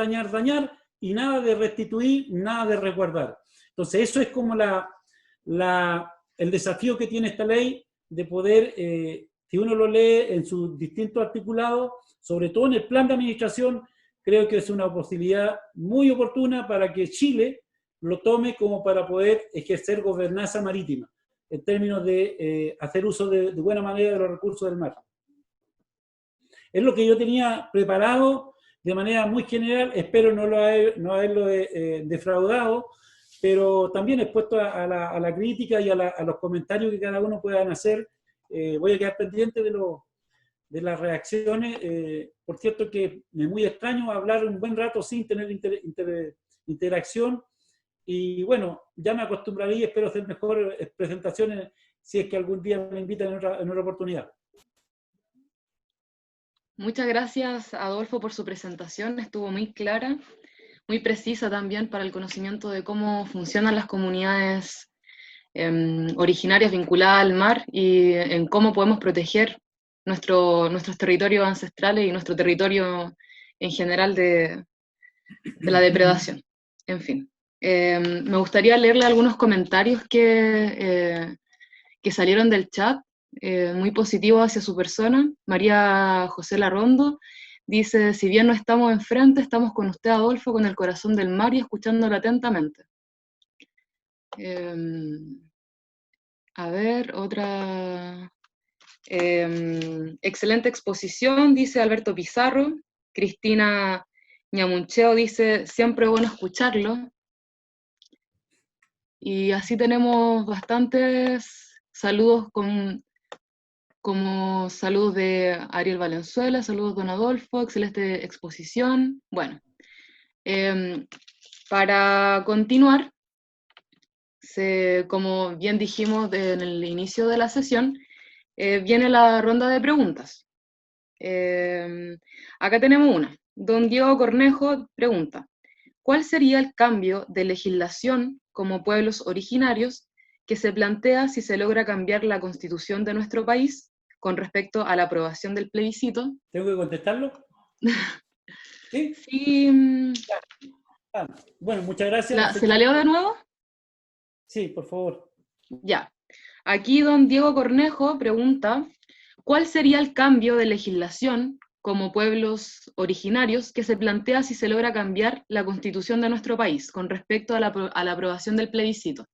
y nada de restituir, nada de resguardar. Entonces eso es como el desafío que tiene esta ley de poder, si uno lo lee en sus distintos articulados, sobre todo en el plan de administración, creo que es una posibilidad muy oportuna para que Chile lo tome como para poder ejercer gobernanza marítima, en términos de hacer uso de buena manera de los recursos del mar. Es lo que yo tenía preparado de manera muy general, espero no haberlo defraudado, pero también expuesto a la crítica y a los comentarios que cada uno puedan hacer. Voy a quedar pendiente de las reacciones. Por cierto que es muy extraño hablar un buen rato sin tener interacción, y bueno, ya me acostumbraré y espero hacer mejores presentaciones si es que algún día me invitan en otra oportunidad. Muchas gracias, Adolfo, por su presentación. Estuvo muy clara, muy precisa también para el conocimiento de cómo funcionan las comunidades originarias vinculadas al mar y en cómo podemos proteger nuestros territorios ancestrales y nuestro territorio en general de la depredación. En fin. Me gustaría leerle algunos comentarios que salieron del chat, muy positivos hacia su persona. María José Larrondo dice: si bien no estamos enfrente, estamos con usted, Adolfo, con el corazón del mar y escuchándolo atentamente. A ver, otra. Excelente exposición, dice Alberto Pizarro. Cristina Ñamuncheo dice: siempre bueno escucharlo. Y así tenemos bastantes saludos con como saludos de Ariel Valenzuela, saludos Don Adolfo, excelente exposición. Bueno, para continuar, como bien dijimos en el inicio de la sesión, viene la ronda de preguntas. Acá tenemos una. Don Diego Cornejo pregunta, ¿cuál sería el cambio de legislación como pueblos originarios que se plantea si se logra cambiar la constitución de nuestro país con respecto a la aprobación del plebiscito? ¿Tengo que contestarlo? ¿Sí? Sí. Bueno, muchas gracias. ¿Se la leo de nuevo? Sí, por favor. Ya. Aquí don Diego Cornejo pregunta, ¿cuál sería el cambio de legislación como pueblos originarios que se plantea si se logra cambiar la constitución de nuestro país con respecto a la aprobación del plebiscito?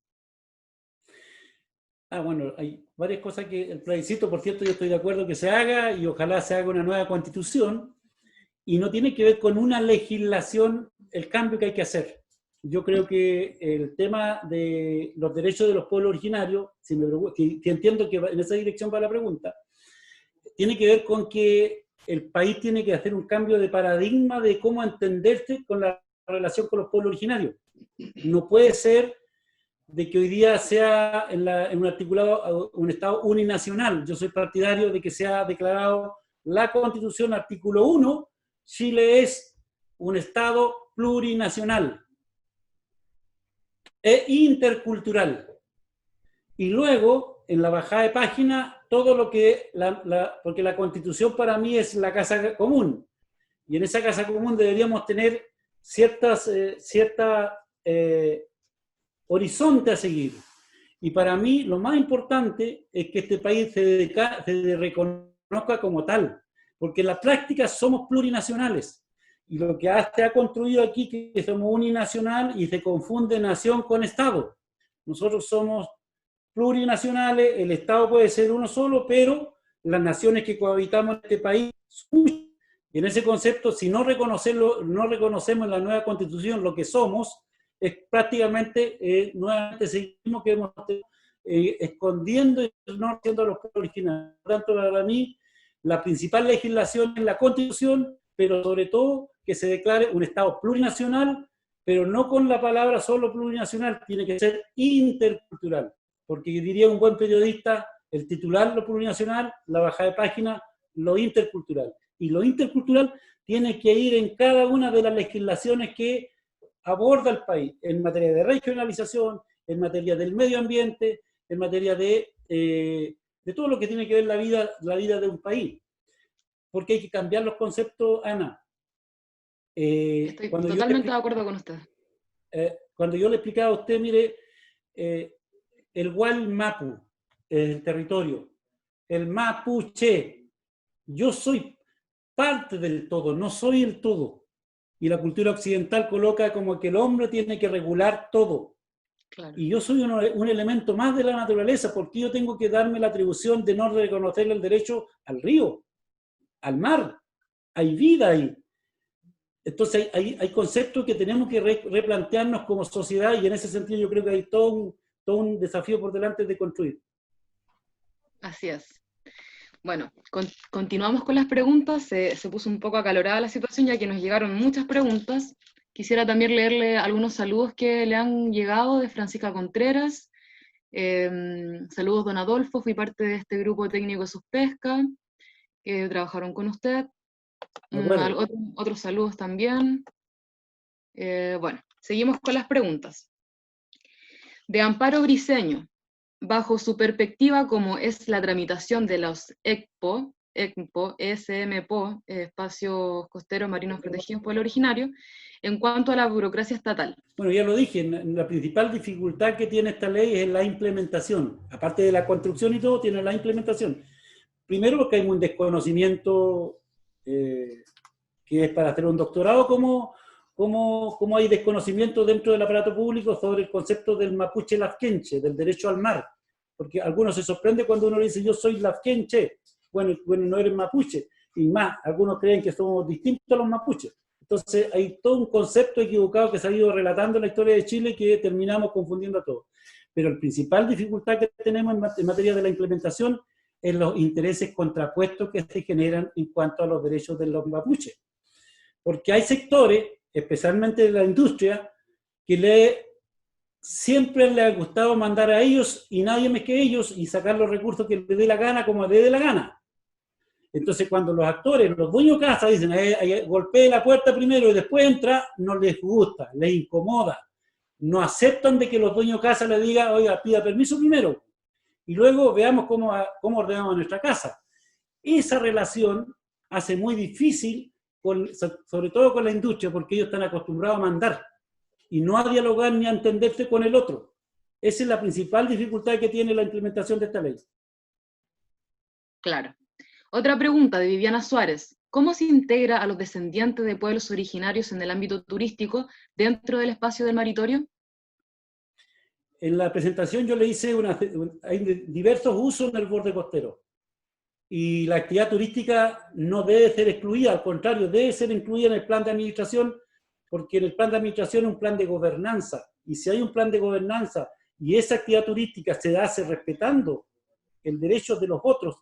Bueno, hay varias cosas que el plebiscito, por cierto, yo estoy de acuerdo que se haga y ojalá se haga una nueva constitución y no tiene que ver con una legislación el cambio que hay que hacer. Yo creo que el tema de los derechos de los pueblos originarios, que entiendo que en esa dirección va la pregunta, tiene que ver con que el país tiene que hacer un cambio de paradigma de cómo entenderse con la relación con los pueblos originarios. No puede ser de que hoy día sea en un articulado un Estado uninacional. Yo soy partidario de que sea declarado la Constitución, artículo 1, Chile es un Estado plurinacional e intercultural. Y luego, en la bajada de página, todo lo que, porque la Constitución para mí es la casa común, y en esa casa común deberíamos tener cierta horizonte a seguir. Y para mí lo más importante es que este país se reconozca como tal, porque en la práctica somos plurinacionales. Y lo que se ha construido aquí es que somos uninacional y se confunde nación con Estado. Nosotros somos plurinacionales, el Estado puede ser uno solo, pero las naciones que cohabitamos en este país son muchas. Y en ese concepto, si no reconocemos en la nueva Constitución lo que somos, es prácticamente, nuevamente seguimos que hemos escondiendo y no haciendo a los pueblos originarios. Por lo tanto, para mí, la principal legislación es la Constitución, pero sobre todo que se declare un Estado plurinacional, pero no con la palabra solo plurinacional, tiene que ser intercultural. Porque diría un buen periodista, el titular lo plurinacional, la bajada de página lo intercultural. Y lo intercultural tiene que ir en cada una de las legislaciones que aborda el país, en materia de regionalización, en materia del medio ambiente, en materia de todo lo que tiene que ver la vida de un país. Porque hay que cambiar los conceptos, Ana. Estoy totalmente de acuerdo con usted. Cuando yo le explicaba a usted, mire, el Gualmapu, el territorio, el Mapuche, yo soy parte del todo, no soy el todo. Y la cultura occidental coloca como que el hombre tiene que regular todo. Claro. Y yo soy un elemento más de la naturaleza, porque yo tengo que darme la atribución de no reconocerle el derecho al río, al mar. Hay vida ahí. Entonces hay conceptos que tenemos que replantearnos como sociedad, y en ese sentido yo creo que hay todo un desafío por delante de construir. Así es. Bueno, continuamos con las preguntas. Se puso un poco acalorada la situación ya que nos llegaron muchas preguntas. Quisiera también leerle algunos saludos que le han llegado de Francisca Contreras. Saludos, don Adolfo, fui parte de este grupo técnico de Suspesca, que trabajaron con usted. Otros saludos también. Bueno, seguimos con las preguntas. De Amparo Briceño, bajo su perspectiva, como es la tramitación de los ECPO, ESMPO, Espacios Costeros Marinos Protegidos Pueblo Originario, en cuanto a la burocracia estatal. Bueno, ya lo dije, la principal dificultad que tiene esta ley es la implementación. Aparte de la construcción y todo, tiene la implementación. Primero porque hay un desconocimiento que es para hacer un doctorado, como hay desconocimiento dentro del aparato público sobre el concepto del mapuche lafkenche, del derecho al mar. Porque algunos se sorprende cuando uno le dice, yo soy lafkenche. Bueno, no eres mapuche. Y más, algunos creen que somos distintos a los mapuches. Entonces hay todo un concepto equivocado que se ha ido relatando en la historia de Chile que terminamos confundiendo a todos. Pero la principal dificultad que tenemos en materia de la implementación en los intereses contrapuestos que se generan en cuanto a los derechos de los mapuches. Porque hay sectores, especialmente de la industria, que siempre les ha gustado mandar a ellos y nadie más que ellos y sacar los recursos que les dé la gana como les dé la gana. Entonces cuando los actores, los dueños de casa dicen golpee la puerta primero y después entra, no les gusta, les incomoda. No aceptan de que los dueños de casa les digan, oiga, pida permiso primero y luego veamos cómo ordenamos nuestra casa. Esa relación hace muy difícil, sobre todo con la industria, porque ellos están acostumbrados a mandar y no a dialogar ni a entenderse con el otro. Esa es la principal dificultad que tiene la implementación de esta ley. Claro. Otra pregunta de Viviana Suárez. ¿Cómo se integra a los descendientes de pueblos originarios en el ámbito turístico dentro del espacio del maritorio? En la presentación yo le hice hay diversos usos en el borde costero. Y la actividad turística no debe ser excluida, al contrario, debe ser incluida en el plan de administración, porque en el plan de administración es un plan de gobernanza. Y si hay un plan de gobernanza y esa actividad turística se hace respetando el derecho de los otros,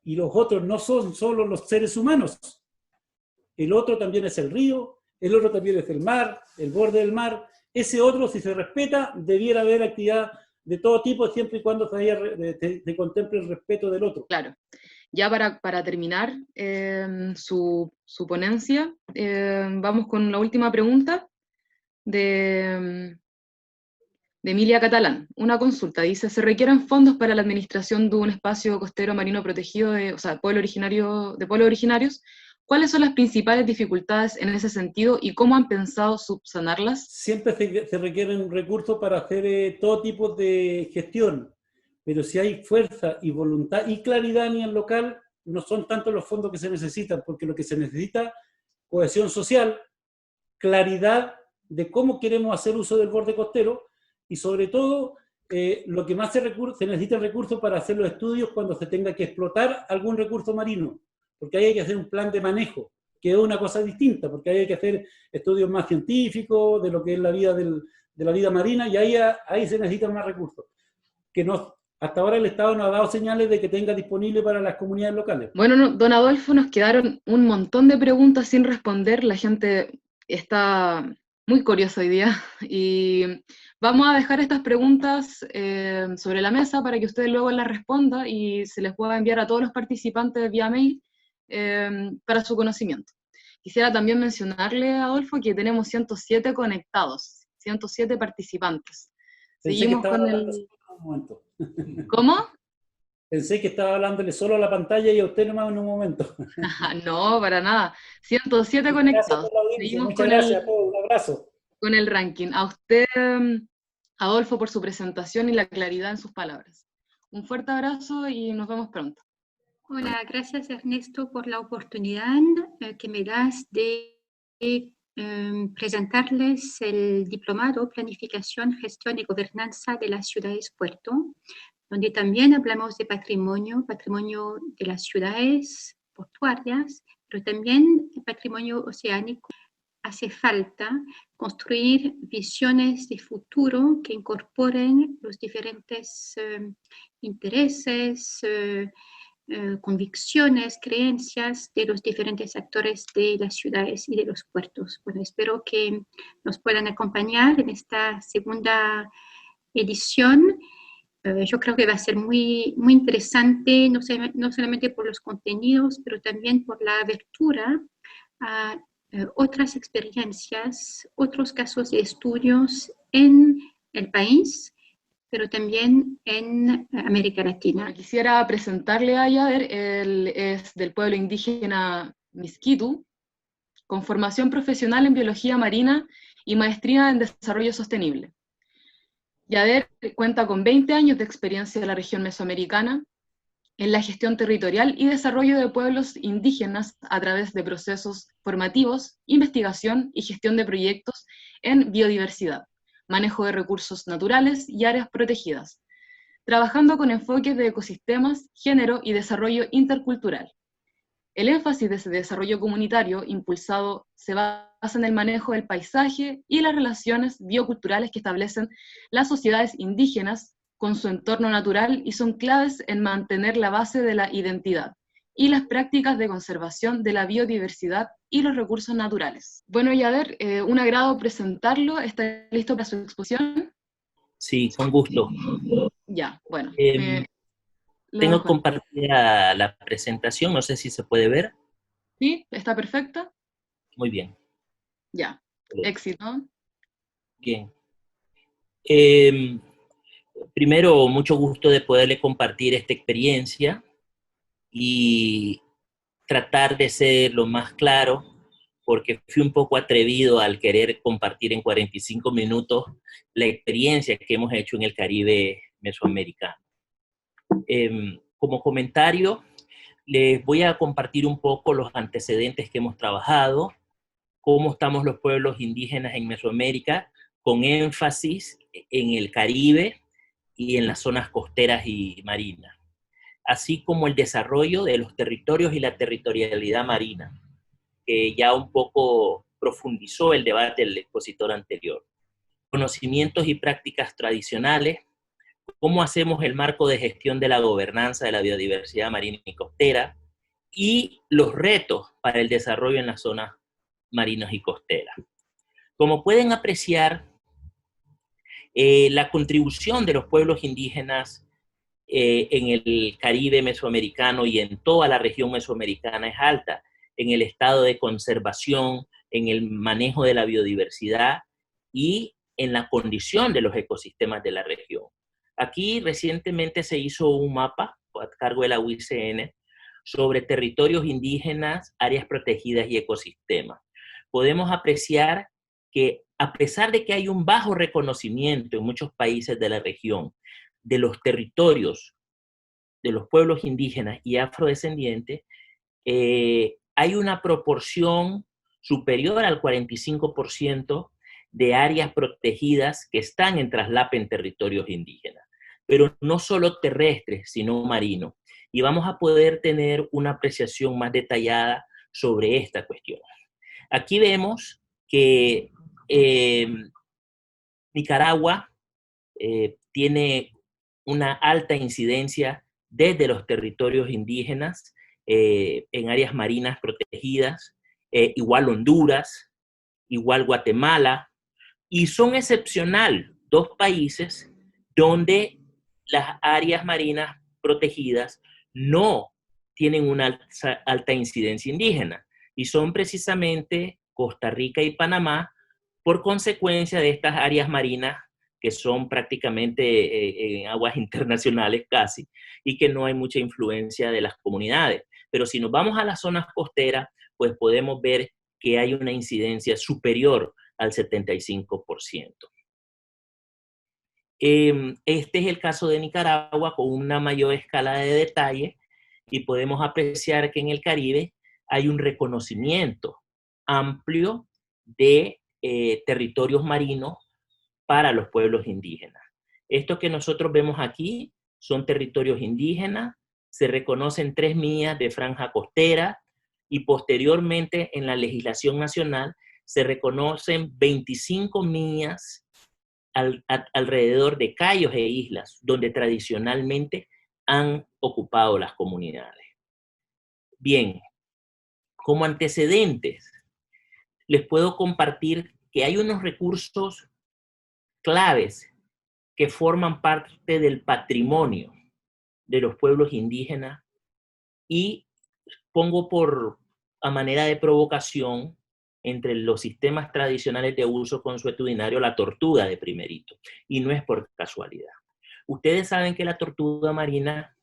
y los otros no son solo los seres humanos, el otro también es el río, el otro también es el mar, el borde del mar. Ese otro, si se respeta, debiera haber actividad de todo tipo, siempre y cuando se contemple el respeto del otro. Claro. Ya para terminar su ponencia, vamos con la última pregunta de Emilia Catalán. Una consulta, dice, ¿se requieren fondos para la administración de un espacio costero marino protegido de pueblos originarios? ¿Cuáles son las principales dificultades en ese sentido y cómo han pensado subsanarlas? Siempre se requieren recursos para hacer todo tipo de gestión, pero si hay fuerza y voluntad y claridad a nivel local, no son tanto los fondos que se necesitan, porque lo que se necesita es cohesión social, claridad de cómo queremos hacer uso del borde costero, y sobre todo, lo que más se necesita recursos para hacer los estudios cuando se tenga que explotar algún recurso marino, porque ahí hay que hacer un plan de manejo, que es una cosa distinta, porque ahí hay que hacer estudios más científicos de lo que es la vida de la vida marina, y ahí se necesitan más recursos, que hasta ahora el Estado no ha dado señales de que tenga disponible para las comunidades locales. Bueno, don Adolfo, nos quedaron un montón de preguntas sin responder, la gente está muy curiosa hoy día, y vamos a dejar estas preguntas sobre la mesa para que ustedes luego las respondan y se les pueda enviar a todos los participantes vía mail para su conocimiento. Quisiera también mencionarle, Adolfo, que tenemos 107 conectados, 107 participantes. Seguimos con el... ¿Cómo? Pensé que estaba hablándole solo a la pantalla y a usted nomás en un momento. No, para nada. 107 conectados. Seguimos muchas gracias a todos, un abrazo. Con el ranking. A usted, Adolfo, por su presentación y la claridad en sus palabras. Un fuerte abrazo y nos vemos pronto. Hola, gracias Ernesto por la oportunidad que me das de presentarles el diplomado Planificación, Gestión y Gobernanza de las Ciudades Puerto, donde también hablamos de patrimonio de las ciudades portuarias, pero también el patrimonio oceánico. Hace falta construir visiones de futuro que incorporen los diferentes intereses, convicciones, creencias de los diferentes actores de las ciudades y de los puertos. Bueno, espero que nos puedan acompañar en esta segunda edición. Yo creo que va a ser muy, muy interesante, no solamente por los contenidos, pero también por la abertura a otras experiencias, otros casos de estudios en el país, pero también en América Latina. Bueno, quisiera presentarle a Yader, él es del pueblo indígena Miskitu, con formación profesional en biología marina y maestría en desarrollo sostenible. Yader cuenta con 20 años de experiencia en la región mesoamericana, en la gestión territorial y desarrollo de pueblos indígenas a través de procesos formativos, investigación y gestión de proyectos en biodiversidad, manejo de recursos naturales y áreas protegidas, trabajando con enfoques de ecosistemas, género y desarrollo intercultural. El énfasis de ese desarrollo comunitario impulsado se basa en el manejo del paisaje y las relaciones bioculturales que establecen las sociedades indígenas con su entorno natural y son claves en mantener la base de la identidad y las prácticas de conservación de la biodiversidad y los recursos naturales. Bueno, Yader, un agrado presentarlo. ¿Está listo para su exposición? Sí, con gusto. Ya, bueno. Lo Tengo dejo. compartida la presentación, no sé si se puede ver. ¿Sí? ¿Está perfecta? Muy bien. Ya. Éxito. Bien. Primero, mucho gusto de poderle compartir esta experiencia y tratar de ser lo más claro, porque fui un poco atrevido al querer compartir en 45 minutos la experiencia que hemos hecho en el Caribe mesoamericano. Como comentario, les voy a compartir un poco los antecedentes que hemos trabajado, cómo estamos los pueblos indígenas en Mesoamérica, con énfasis en el Caribe y en las zonas costeras y marinas, así como el desarrollo de los territorios y la territorialidad marina, que ya un poco profundizó el debate del expositor anterior. Conocimientos y prácticas tradicionales, cómo hacemos el marco de gestión de la gobernanza de la biodiversidad marina y costera, y los retos para el desarrollo en las zonas marinas y costeras. Como pueden apreciar, la contribución de los pueblos indígenas en el Caribe mesoamericano y en toda la región mesoamericana es alta, en el estado de conservación, en el manejo de la biodiversidad y en la condición de los ecosistemas de la región. Aquí recientemente se hizo un mapa a cargo de la UICN sobre territorios indígenas, áreas protegidas y ecosistemas. Podemos apreciar que a pesar de que hay un bajo reconocimiento en muchos países de la región de los territorios de los pueblos indígenas y afrodescendientes, hay una proporción superior al 45% de áreas protegidas que están en traslape en territorios indígenas, pero no solo terrestres, sino marinos. Y vamos a poder tener una apreciación más detallada sobre esta cuestión. Aquí vemos que Nicaragua tiene una alta incidencia desde los territorios indígenas en áreas marinas protegidas, igual Honduras, igual Guatemala, y son excepcional dos países donde las áreas marinas protegidas no tienen una alta incidencia indígena, y son precisamente Costa Rica y Panamá, por consecuencia de estas áreas marinas que son prácticamente en aguas internacionales casi, y que no hay mucha influencia de las comunidades. Pero si nos vamos a las zonas costeras, pues podemos ver que hay una incidencia superior al 75%. Este es el caso de Nicaragua con una mayor escala de detalle, y podemos apreciar que en el Caribe hay un reconocimiento amplio de territorios marinos para los pueblos indígenas. Esto que nosotros vemos aquí son territorios indígenas, se reconocen 3 millas de franja costera, y posteriormente en la legislación nacional se reconocen 25 millas alrededor de cayos e islas donde tradicionalmente han ocupado las comunidades. Bien, como antecedentes, les puedo compartir que hay unos recursos claves que forman parte del patrimonio de los pueblos indígenas, y pongo a manera de provocación entre los sistemas tradicionales de uso consuetudinario la tortuga de primerito, y no es por casualidad. Ustedes saben que la tortuga marina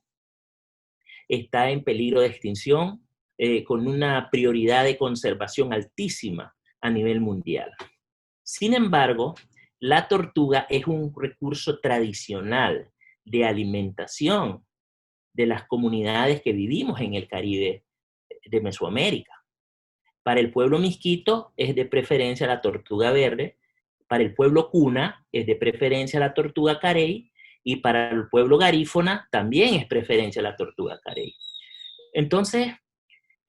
está en peligro de extinción, con una prioridad de conservación altísima a nivel mundial. Sin embargo, la tortuga es un recurso tradicional de alimentación de las comunidades que vivimos en el Caribe de Mesoamérica. Para el pueblo Miskito es de preferencia la tortuga verde, para el pueblo Kuna es de preferencia la tortuga carey, y para el pueblo garífona también es preferencia la tortuga carey. Entonces,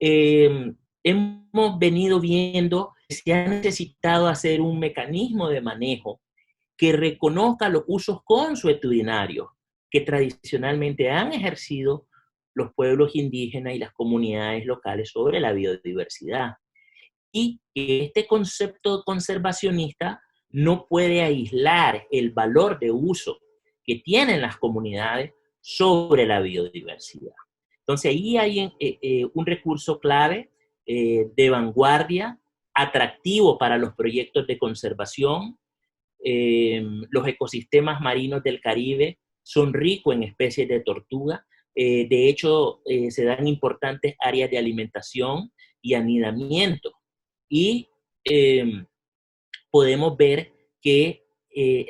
hemos venido viendo que se ha necesitado hacer un mecanismo de manejo que reconozca los usos consuetudinarios que tradicionalmente han ejercido los pueblos indígenas y las comunidades locales sobre la biodiversidad. Y que este concepto conservacionista no puede aislar el valor de uso que tienen las comunidades sobre la biodiversidad. Entonces ahí hay un recurso clave de vanguardia, atractivo para los proyectos de conservación. Los ecosistemas marinos del Caribe son ricos en especies de tortuga. De hecho, se dan importantes áreas de alimentación y anidamiento. Y podemos ver que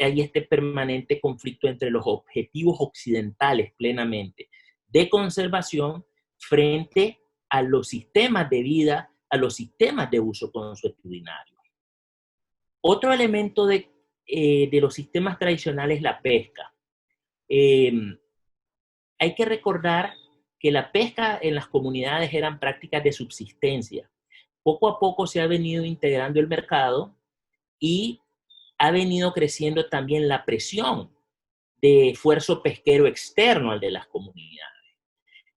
hay este permanente conflicto entre los objetivos occidentales plenamente de conservación frente a los sistemas de vida, a los sistemas de uso consuetudinario. Otro elemento de los sistemas tradicionales es la pesca. Hay que recordar que la pesca en las comunidades eran prácticas de subsistencia. Poco a poco se ha venido integrando el mercado y ha venido creciendo también la presión de esfuerzo pesquero externo al de las comunidades.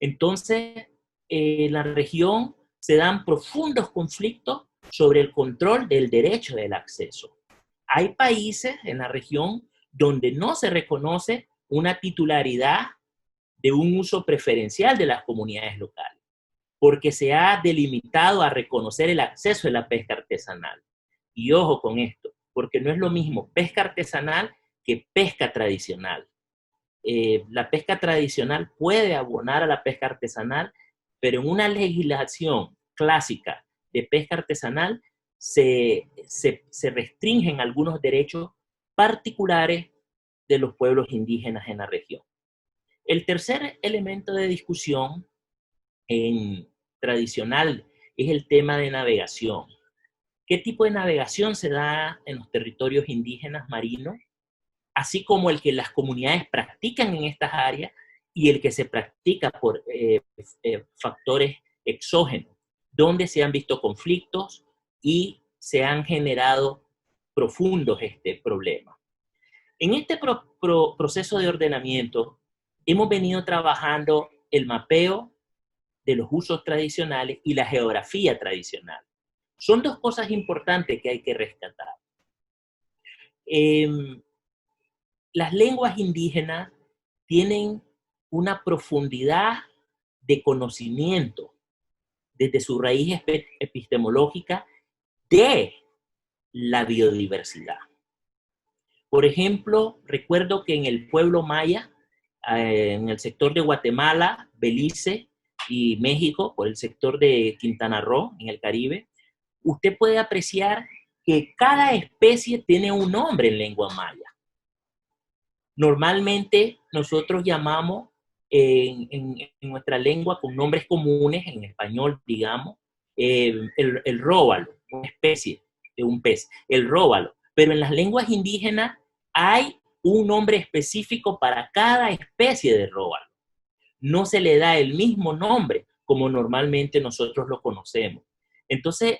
Entonces, en la región se dan profundos conflictos sobre el control del derecho del acceso. Hay países en la región donde no se reconoce una titularidad de un uso preferencial de las comunidades locales, porque se ha delimitado a reconocer el acceso a la pesca artesanal. Y ojo con esto, porque no es lo mismo pesca artesanal que pesca tradicional. La pesca tradicional puede abonar a la pesca artesanal, pero en una legislación clásica de pesca artesanal se restringen algunos derechos particulares de los pueblos indígenas en la región. El tercer elemento de discusión tradicional es el tema de navegación. ¿Qué tipo de navegación se da en los territorios indígenas marinos? Así como el que las comunidades practican en estas áreas y el que se practica por factores exógenos, donde se han visto conflictos y se han generado profundos problemas. En este proceso de ordenamiento hemos venido trabajando el mapeo de los usos tradicionales y la geografía tradicional. Son dos cosas importantes que hay que rescatar. Las lenguas indígenas tienen una profundidad de conocimiento desde su raíz epistemológica de la biodiversidad. Por ejemplo, recuerdo que en el pueblo maya, en el sector de Guatemala, Belice y México, por el sector de Quintana Roo, en el Caribe, usted puede apreciar que cada especie tiene un nombre en lengua maya. Normalmente nosotros llamamos en nuestra lengua con nombres comunes, en español, digamos, el róbalo, una especie de un pez, el róbalo. Pero en las lenguas indígenas hay un nombre específico para cada especie de róbalo. No se le da el mismo nombre como normalmente nosotros lo conocemos. Entonces,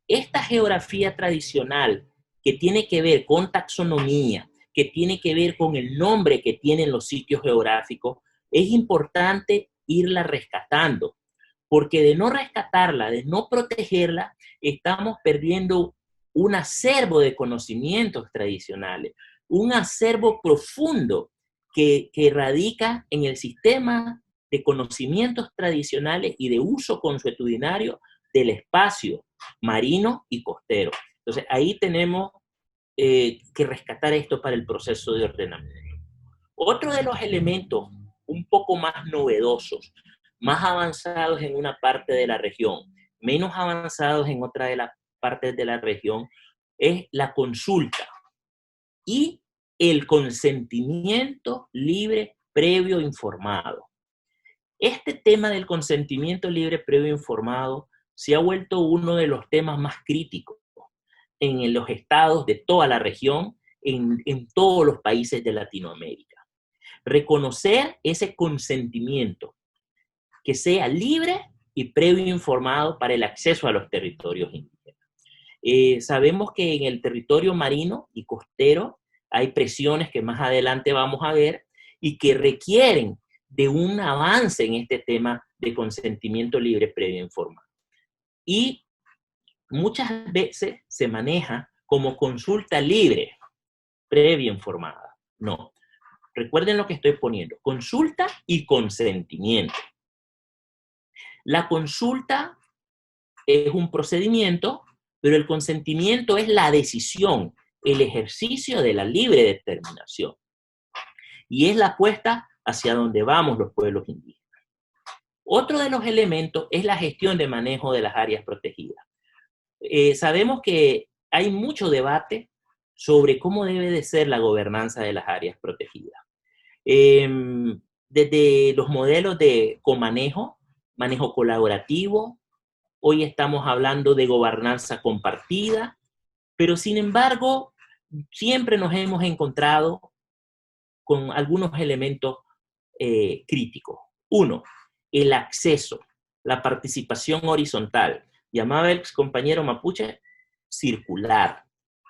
esta geografía tradicional que tiene que ver con taxonomía, que tiene que ver con el nombre que tienen los sitios geográficos, es importante irla rescatando, porque de no rescatarla, de no protegerla, estamos perdiendo un acervo de conocimientos tradicionales, un acervo profundo que radica en el sistema de conocimientos tradicionales y de uso consuetudinario del espacio marino y costero. Entonces, ahí tenemos que rescatar esto para el proceso de ordenamiento. Otro de los elementos un poco más novedosos, más avanzados en una parte de la región, menos avanzados en otra de las partes de la región, es la consulta y el consentimiento libre previo informado. Este tema del consentimiento libre previo informado se ha vuelto uno de los temas más críticos en los estados de toda la región, en todos los países de Latinoamérica. Reconocer ese consentimiento que sea libre y previo informado para el acceso a los territorios indígenas. Sabemos que en el territorio marino y costero hay presiones que más adelante vamos a ver y que requieren de un avance en este tema de consentimiento libre previo informado. Y muchas veces se maneja como consulta libre previa informada. No. Recuerden lo que estoy poniendo. Consulta y consentimiento. La consulta es un procedimiento, pero el consentimiento es la decisión, el ejercicio de la libre determinación. Y es la apuesta hacia donde vamos los pueblos indígenas. Otro de los elementos es la gestión de manejo de las áreas protegidas. Sabemos que hay mucho debate sobre cómo debe de ser la gobernanza de las áreas protegidas. Desde los modelos de comanejo, manejo colaborativo, hoy estamos hablando de gobernanza compartida, pero sin embargo, siempre nos hemos encontrado con algunos elementos críticos. Uno, el acceso, la participación horizontal. Llamaba el ex compañero mapuche circular,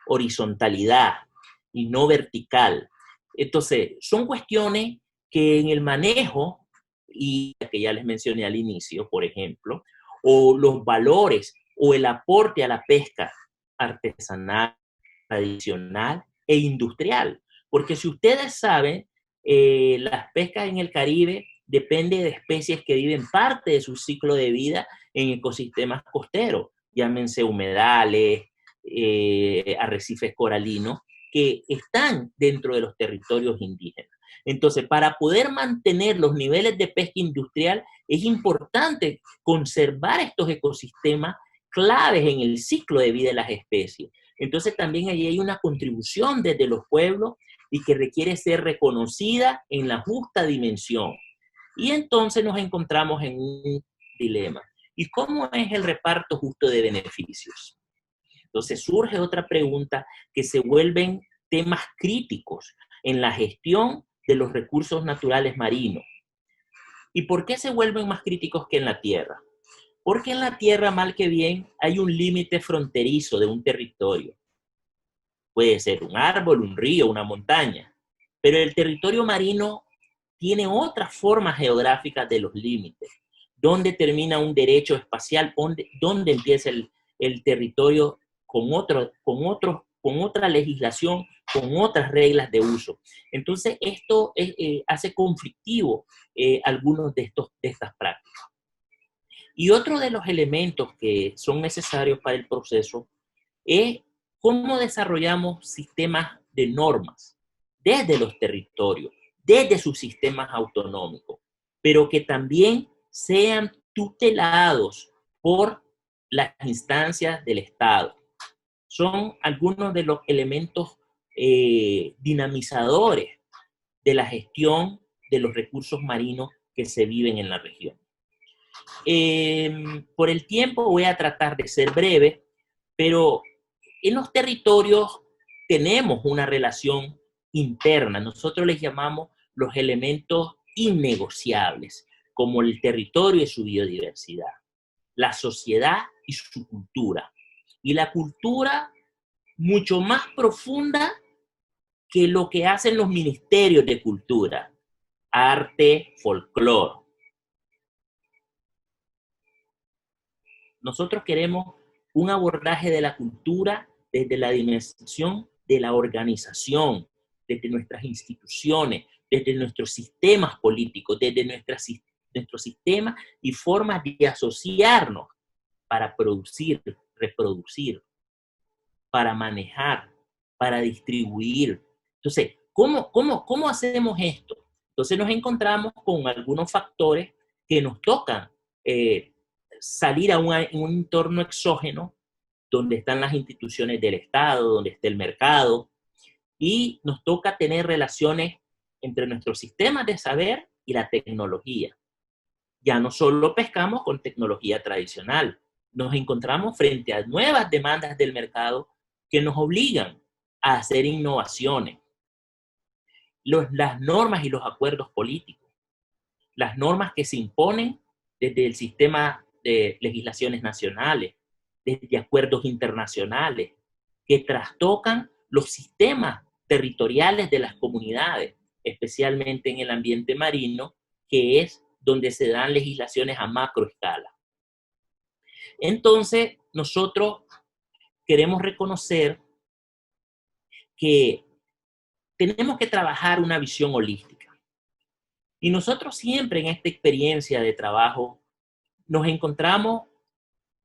horizontalidad y no vertical. Entonces, son cuestiones que en el manejo, y que ya les mencioné al inicio, por ejemplo, o los valores o el aporte a la pesca artesanal, tradicional e industrial. Porque si ustedes saben, las pescas en el Caribe dependen de especies que viven parte de su ciclo de vida en ecosistemas costeros, llámense humedales, arrecifes coralinos, que están dentro de los territorios indígenas. Entonces, para poder mantener los niveles de pesca industrial, es importante conservar estos ecosistemas claves en el ciclo de vida de las especies. Entonces, también allí hay una contribución desde los pueblos y que requiere ser reconocida en la justa dimensión. Y entonces nos encontramos en un dilema. ¿Y cómo es el reparto justo de beneficios? Entonces surge otra pregunta que se vuelven temas críticos en la gestión de los recursos naturales marinos. ¿Y por qué se vuelven más críticos que en la tierra? Porque en la tierra, mal que bien, hay un límite fronterizo de un territorio. Puede ser un árbol, un río, una montaña. Pero el territorio marino tiene otras formas geográficas de los límites. ¿Dónde termina un derecho espacial? ¿Dónde empieza el territorio con otra legislación, con otras reglas de uso? Entonces, esto hace conflictivo algunos de estas prácticas. Y otro de los elementos que son necesarios para el proceso es cómo desarrollamos sistemas de normas desde los territorios, desde sus sistemas autonómicos, pero que también sean tutelados por las instancias del Estado. Son algunos de los elementos dinamizadores de la gestión de los recursos marinos que se viven en la región. Por el tiempo voy a tratar de ser breve, pero en los territorios tenemos una relación interna. Nosotros les llamamos los elementos innegociables, como el territorio y su biodiversidad, la sociedad y su cultura. Y la cultura mucho más profunda que lo que hacen los ministerios de cultura, arte, folclore. Nosotros queremos un abordaje de la cultura desde la dimensión de la organización, desde nuestras instituciones, desde nuestros sistemas políticos, desde nuestro sistema y formas de asociarnos para producir, reproducir, para manejar, para distribuir. Entonces, ¿cómo hacemos esto? Entonces nos encontramos con algunos factores que nos tocan salir a un entorno exógeno donde están las instituciones del Estado, donde está el mercado, y nos toca tener relaciones entre nuestros sistemas de saber y la tecnología. Ya no solo pescamos con tecnología tradicional, nos encontramos frente a nuevas demandas del mercado que nos obligan a hacer innovaciones. Las normas y los acuerdos políticos, las normas que se imponen desde el sistema de legislaciones nacionales, desde acuerdos internacionales, que trastocan los sistemas territoriales de las comunidades. especialmente en el ambiente marino, que es donde se dan legislaciones a macroescala. Entonces, nosotros queremos reconocer que tenemos que trabajar una visión holística. Y nosotros siempre en esta experiencia de trabajo nos encontramos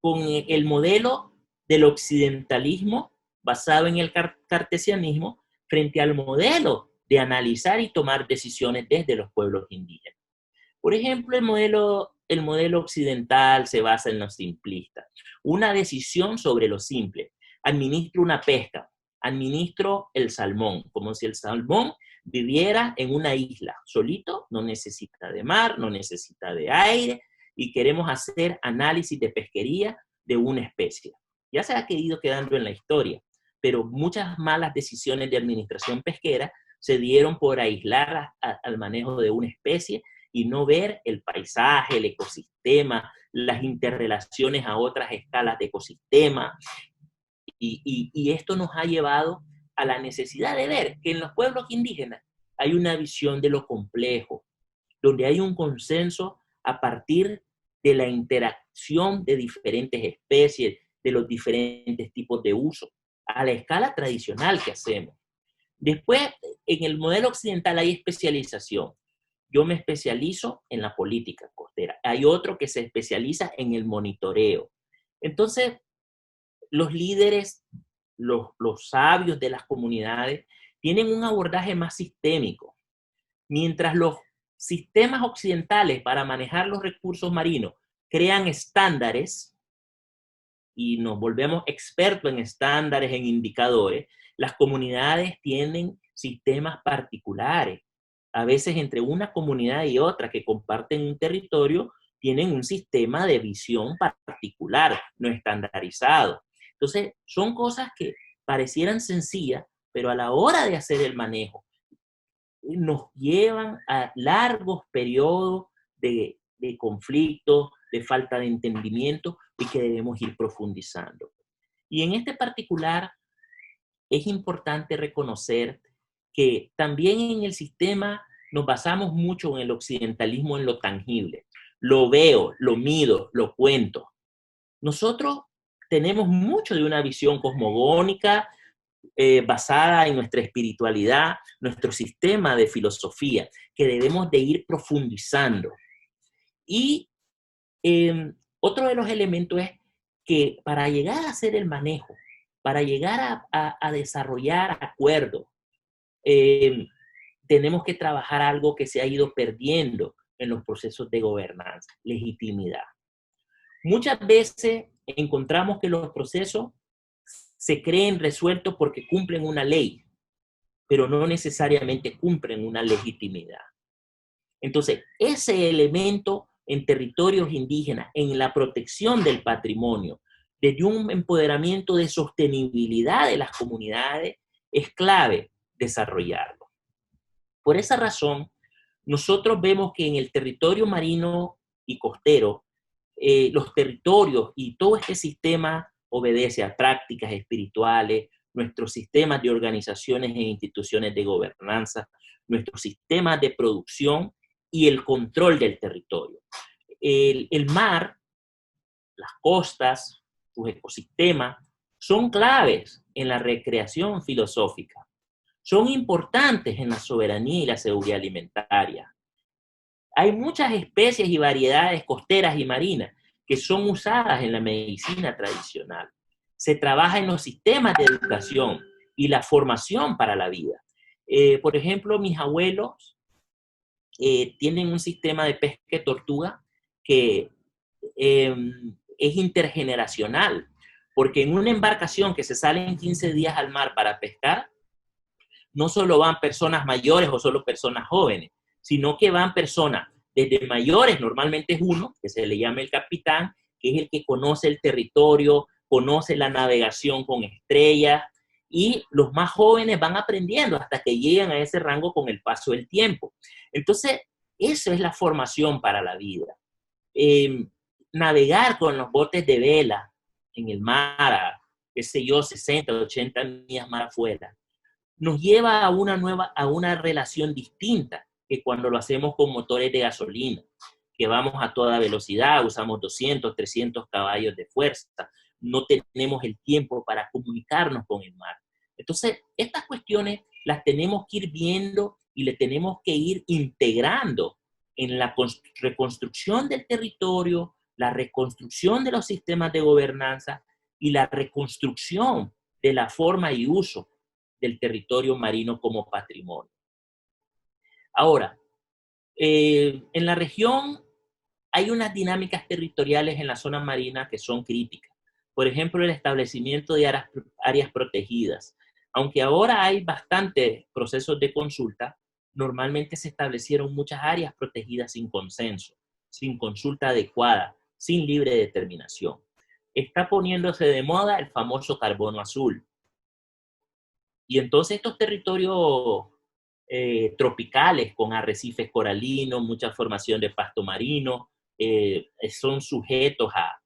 con el modelo del occidentalismo basado en el cartesianismo frente al modelo de analizar y tomar decisiones desde los pueblos indígenas. Por ejemplo, el modelo occidental se basa en lo simplista. Una decisión sobre lo simple. Administro una pesca, administro el salmón, como si el salmón viviera en una isla, solito, no necesita de mar, no necesita de aire, y queremos hacer análisis de pesquería de una especie. Ya se ha ido quedando en la historia, pero muchas malas decisiones de administración pesquera se dieron por aislar al manejo de una especie y no ver el paisaje, el ecosistema, las interrelaciones a otras escalas de ecosistema. Y esto nos ha llevado a la necesidad de ver que en los pueblos indígenas hay una visión de lo complejo, donde hay un consenso a partir de la interacción de diferentes especies, de los diferentes tipos de uso, a la escala tradicional que hacemos. Después, en el modelo occidental hay especialización. Yo me especializo en la política costera. Hay otro que se especializa en el monitoreo. Entonces, los líderes, los sabios de las comunidades, tienen un abordaje más sistémico. Mientras los sistemas occidentales para manejar los recursos marinos crean estándares y nos volvemos expertos en estándares, en indicadores, las comunidades tienen sistemas particulares. A veces entre una comunidad y otra que comparten un territorio, tienen un sistema de visión particular, no estandarizado. Entonces, son cosas que parecieran sencillas, pero a la hora de hacer el manejo, nos llevan a largos periodos de conflicto, de falta de entendimiento y que debemos ir profundizando. Y en este particular, es importante reconocer que también en el sistema nos basamos mucho en el occidentalismo en lo tangible. Lo veo, lo mido, lo cuento. Nosotros tenemos mucho de una visión cosmogónica basada en nuestra espiritualidad, nuestro sistema de filosofía, que debemos de ir profundizando. Y otro de los elementos es que para llegar a hacer el manejo, para llegar a desarrollar acuerdos, tenemos que trabajar algo que se ha ido perdiendo en los procesos de gobernanza, legitimidad. Muchas veces encontramos que los procesos se creen resueltos porque cumplen una ley, pero no necesariamente cumplen una legitimidad. Entonces, ese elemento en territorios indígenas, en la protección del patrimonio, desde un empoderamiento de sostenibilidad de las comunidades, es clave desarrollarlo. Por esa razón, nosotros vemos que en el territorio marino y costero, los territorios y todo este sistema obedece a prácticas espirituales, nuestros sistemas de organizaciones e instituciones de gobernanza, nuestros sistemas de producción y el control del territorio. El mar, las costas, sus ecosistemas, son claves en la recreación filosófica. Son importantes en la soberanía y la seguridad alimentaria. Hay muchas especies y variedades costeras y marinas que son usadas en la medicina tradicional. Se trabaja en los sistemas de educación y la formación para la vida. Por ejemplo, mis abuelos tienen un sistema de pesca de tortuga que es intergeneracional, porque en una embarcación que se sale en 15 días al mar para pescar, no solo van personas mayores o solo personas jóvenes, sino que van personas desde mayores, normalmente es uno, que se le llama el capitán, que es el que conoce el territorio, conoce la navegación con estrellas, y los más jóvenes van aprendiendo hasta que llegan a ese rango con el paso del tiempo. Entonces, eso es la formación para la vida. Navegar con los botes de vela en el mar, a, qué sé yo, 60, 80 millas más afuera, nos lleva a una relación distinta que cuando lo hacemos con motores de gasolina, que vamos a toda velocidad, usamos 200, 300 caballos de fuerza, no tenemos el tiempo para comunicarnos con el mar. Entonces, estas cuestiones las tenemos que ir viendo y le tenemos que ir integrando en la reconstrucción del territorio, la reconstrucción de los sistemas de gobernanza y la reconstrucción de la forma y uso del territorio marino como patrimonio. Ahora, en la región hay unas dinámicas territoriales en la zona marina que son críticas. Por ejemplo, el establecimiento de áreas protegidas. Aunque ahora hay bastantes procesos de consulta, normalmente se establecieron muchas áreas protegidas sin consenso, sin consulta adecuada, sin libre determinación. Está poniéndose de moda el famoso carbono azul. Y entonces estos territorios tropicales con arrecifes coralinos, mucha formación de pasto marino, son sujetos a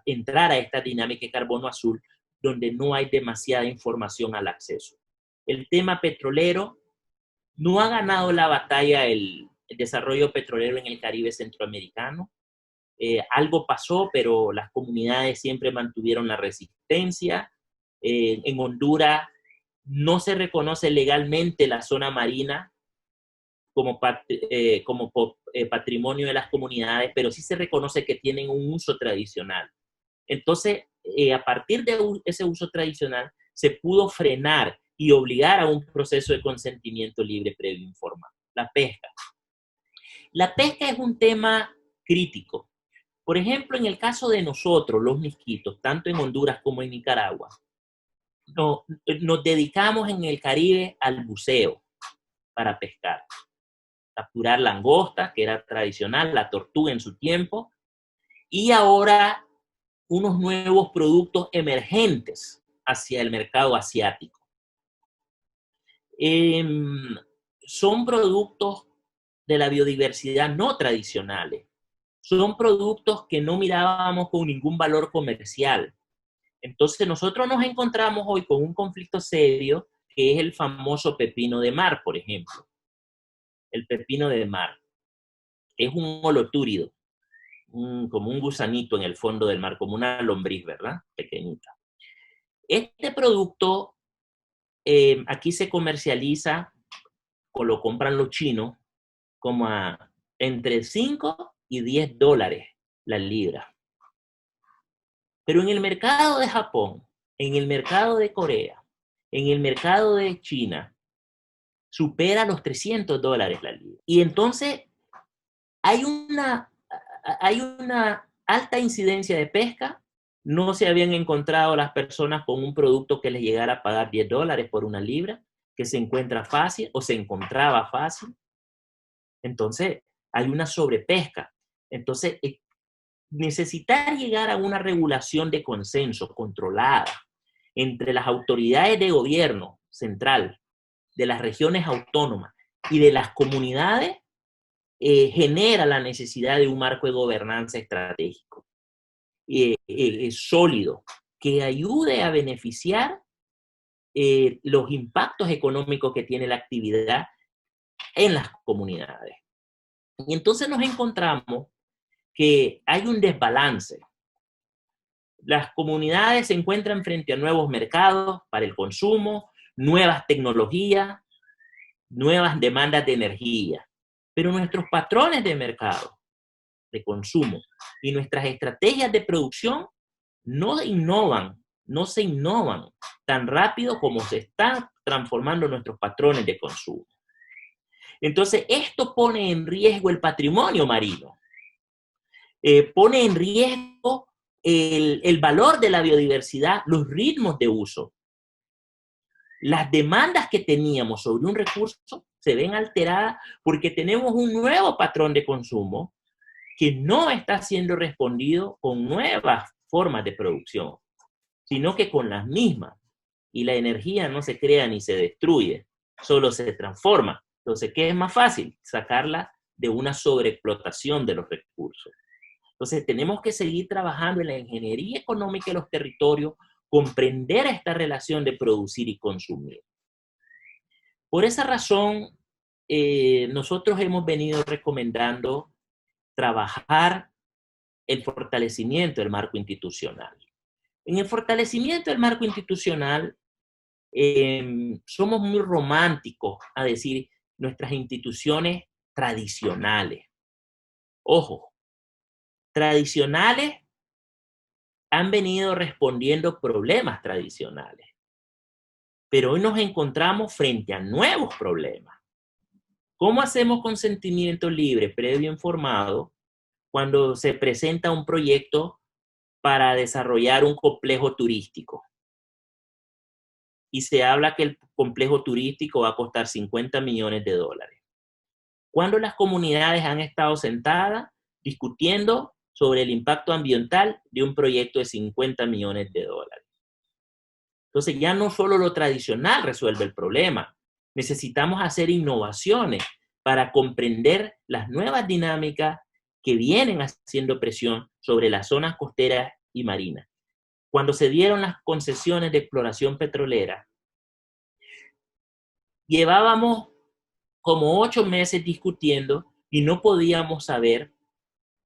entrar a esta dinámica de carbono azul, donde no hay demasiada información al acceso. El tema petrolero no ha ganado la batalla el desarrollo petrolero en el Caribe centroamericano. Algo pasó, pero las comunidades siempre mantuvieron la resistencia. En Honduras no se reconoce legalmente la zona marina como patrimonio de las comunidades, pero sí se reconoce que tienen un uso tradicional. Entonces, a partir de ese uso tradicional, se pudo frenar y obligar a un proceso de consentimiento libre previo informal. La pesca. La pesca es un tema crítico. Por ejemplo, en el caso de nosotros, los misquitos, tanto en Honduras como en Nicaragua, nos dedicamos en el Caribe al buceo para pescar. Capturar langosta, que era tradicional, la tortuga en su tiempo, y ahora unos nuevos productos emergentes hacia el mercado asiático. Son productos de la biodiversidad no tradicionales. Son productos que no mirábamos con ningún valor comercial. Entonces nosotros nos encontramos hoy con un conflicto serio que es el famoso pepino de mar, por ejemplo. El pepino de mar es un holotúrido, como un gusanito en el fondo del mar, como una lombriz, ¿verdad? Pequeñita. Este producto aquí se comercializa, o lo compran los chinos, como a entre 5 y 10 dólares la libra. Pero en el mercado de Japón, en el mercado de Corea, en el mercado de China, supera los 300 dólares la libra. Y entonces hay una alta incidencia de pesca. No se habían encontrado las personas con un producto que les llegara a pagar 10 dólares por una libra, que se encuentra fácil o se encontraba fácil. Entonces hay una sobrepesca. Entonces necesitar llegar a una regulación de consenso controlada entre las autoridades de gobierno central, de las regiones autónomas y de las comunidades, genera la necesidad de un marco de gobernanza estratégico sólido que ayude a beneficiar los impactos económicos que tiene la actividad en las comunidades. Y entonces nos encontramos que hay un desbalance. Las comunidades se encuentran frente a nuevos mercados para el consumo, nuevas tecnologías, nuevas demandas de energía. Pero nuestros patrones de mercado, de consumo y nuestras estrategias de producción no se innovan tan rápido como se están transformando nuestros patrones de consumo. Entonces, esto pone en riesgo el patrimonio marino, pone en riesgo el valor de la biodiversidad, los ritmos de uso. Las demandas que teníamos sobre un recurso se ven alteradas porque tenemos un nuevo patrón de consumo que no está siendo respondido con nuevas formas de producción, sino que con las mismas. Y la energía no se crea ni se destruye, solo se transforma. Entonces, ¿qué es más fácil? Sacarla de una sobreexplotación de los recursos. Entonces, tenemos que seguir trabajando en la ingeniería económica de los territorios comprender esta relación de producir y consumir. Por esa razón, nosotros hemos venido recomendando trabajar el fortalecimiento del marco institucional. En el fortalecimiento del marco institucional, somos muy románticos a decir nuestras instituciones tradicionales. Ojo, tradicionales han venido respondiendo problemas tradicionales, pero hoy nos encontramos frente a nuevos problemas. ¿Cómo hacemos consentimiento libre, previo informado, cuando se presenta un proyecto para desarrollar un complejo turístico? Y se habla que el complejo turístico va a costar $50 millones. Cuando las comunidades han estado sentadas discutiendo sobre el impacto ambiental de un proyecto de $50 millones. Entonces ya no solo lo tradicional resuelve el problema, necesitamos hacer innovaciones para comprender las nuevas dinámicas que vienen haciendo presión sobre las zonas costeras y marinas. Cuando se dieron las concesiones de exploración petrolera, llevábamos como 8 meses discutiendo y no podíamos saber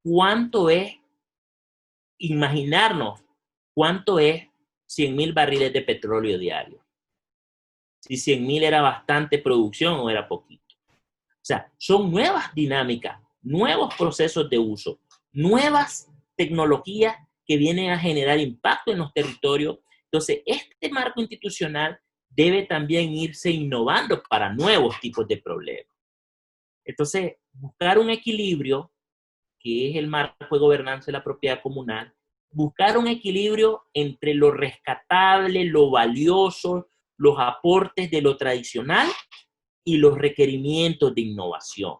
cuánto es, imaginarnos cuánto es 100,000 barriles de petróleo diario. Si 100,000 era bastante producción o era poquito. O sea, son nuevas dinámicas, nuevos procesos de uso, nuevas tecnologías que vienen a generar impacto en los territorios. Entonces, este marco institucional debe también irse innovando para nuevos tipos de problemas. Entonces, buscar un equilibrio, que es el marco de gobernanza de la propiedad comunal, buscar un equilibrio entre lo rescatable, lo valioso, los aportes de lo tradicional y los requerimientos de innovación.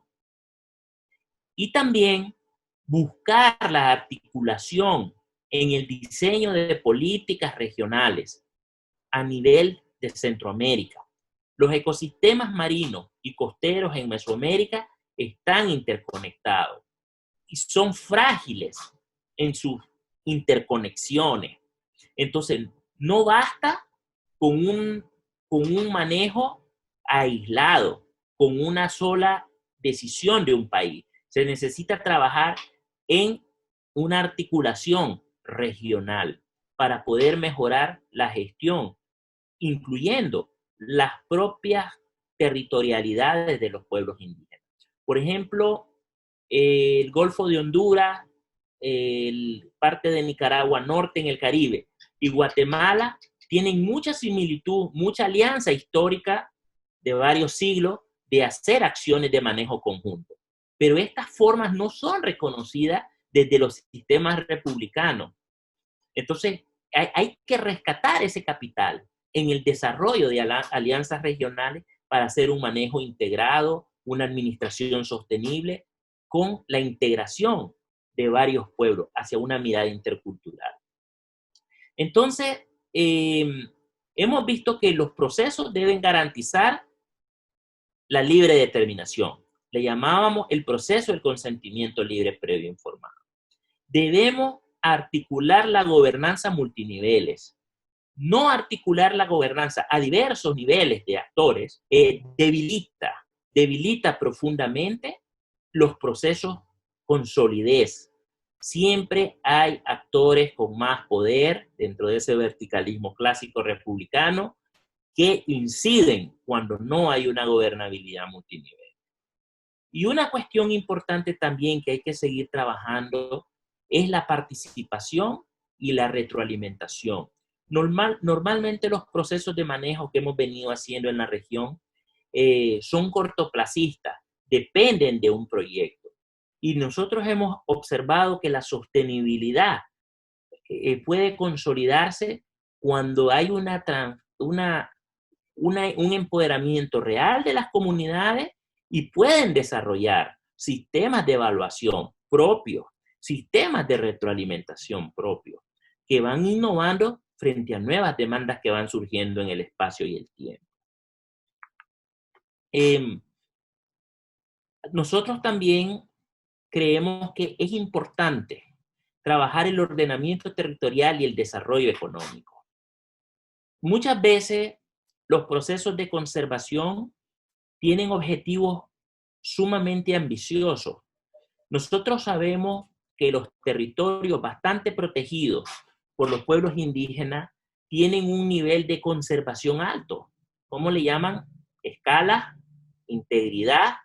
Y también buscar la articulación en el diseño de políticas regionales a nivel de Centroamérica. Los ecosistemas marinos y costeros en Mesoamérica están interconectados y son frágiles en sus interconexiones. Entonces, no basta con un manejo aislado, con una sola decisión de un país. Se necesita trabajar en una articulación regional para poder mejorar la gestión, incluyendo las propias territorialidades de los pueblos indígenas. Por ejemplo, el Golfo de Honduras, parte de Nicaragua Norte en el Caribe y Guatemala tienen mucha similitud, mucha alianza histórica de varios siglos de hacer acciones de manejo conjunto. Pero estas formas no son reconocidas desde los sistemas republicanos. Entonces, hay que rescatar ese capital en el desarrollo de alianzas regionales para hacer un manejo integrado, una administración sostenible, con la integración de varios pueblos hacia una mirada intercultural. Entonces, hemos visto que los procesos deben garantizar la libre determinación. Le llamábamos el proceso del consentimiento libre previo informado. Debemos articular la gobernanza multiniveles. No articular la gobernanza a diversos niveles de actores debilita profundamente los procesos con solidez. Siempre hay actores con más poder dentro de ese verticalismo clásico republicano que inciden cuando no hay una gobernabilidad multinivel. Y una cuestión importante también que hay que seguir trabajando es la participación y la retroalimentación. Normalmente los procesos de manejo que hemos venido haciendo en la región son cortoplacistas, dependen de un proyecto. Y nosotros hemos observado que la sostenibilidad puede consolidarse cuando hay un empoderamiento real de las comunidades y pueden desarrollar sistemas de evaluación propios, sistemas de retroalimentación propios, que van innovando frente a nuevas demandas que van surgiendo en el espacio y el tiempo. Nosotros también creemos que es importante trabajar el ordenamiento territorial y el desarrollo económico. muchas veces los procesos de conservación tienen objetivos sumamente ambiciosos. Nosotros sabemos que los territorios bastante protegidos por los pueblos indígenas tienen un nivel de conservación alto. ¿Cómo le llaman? Escala, integridad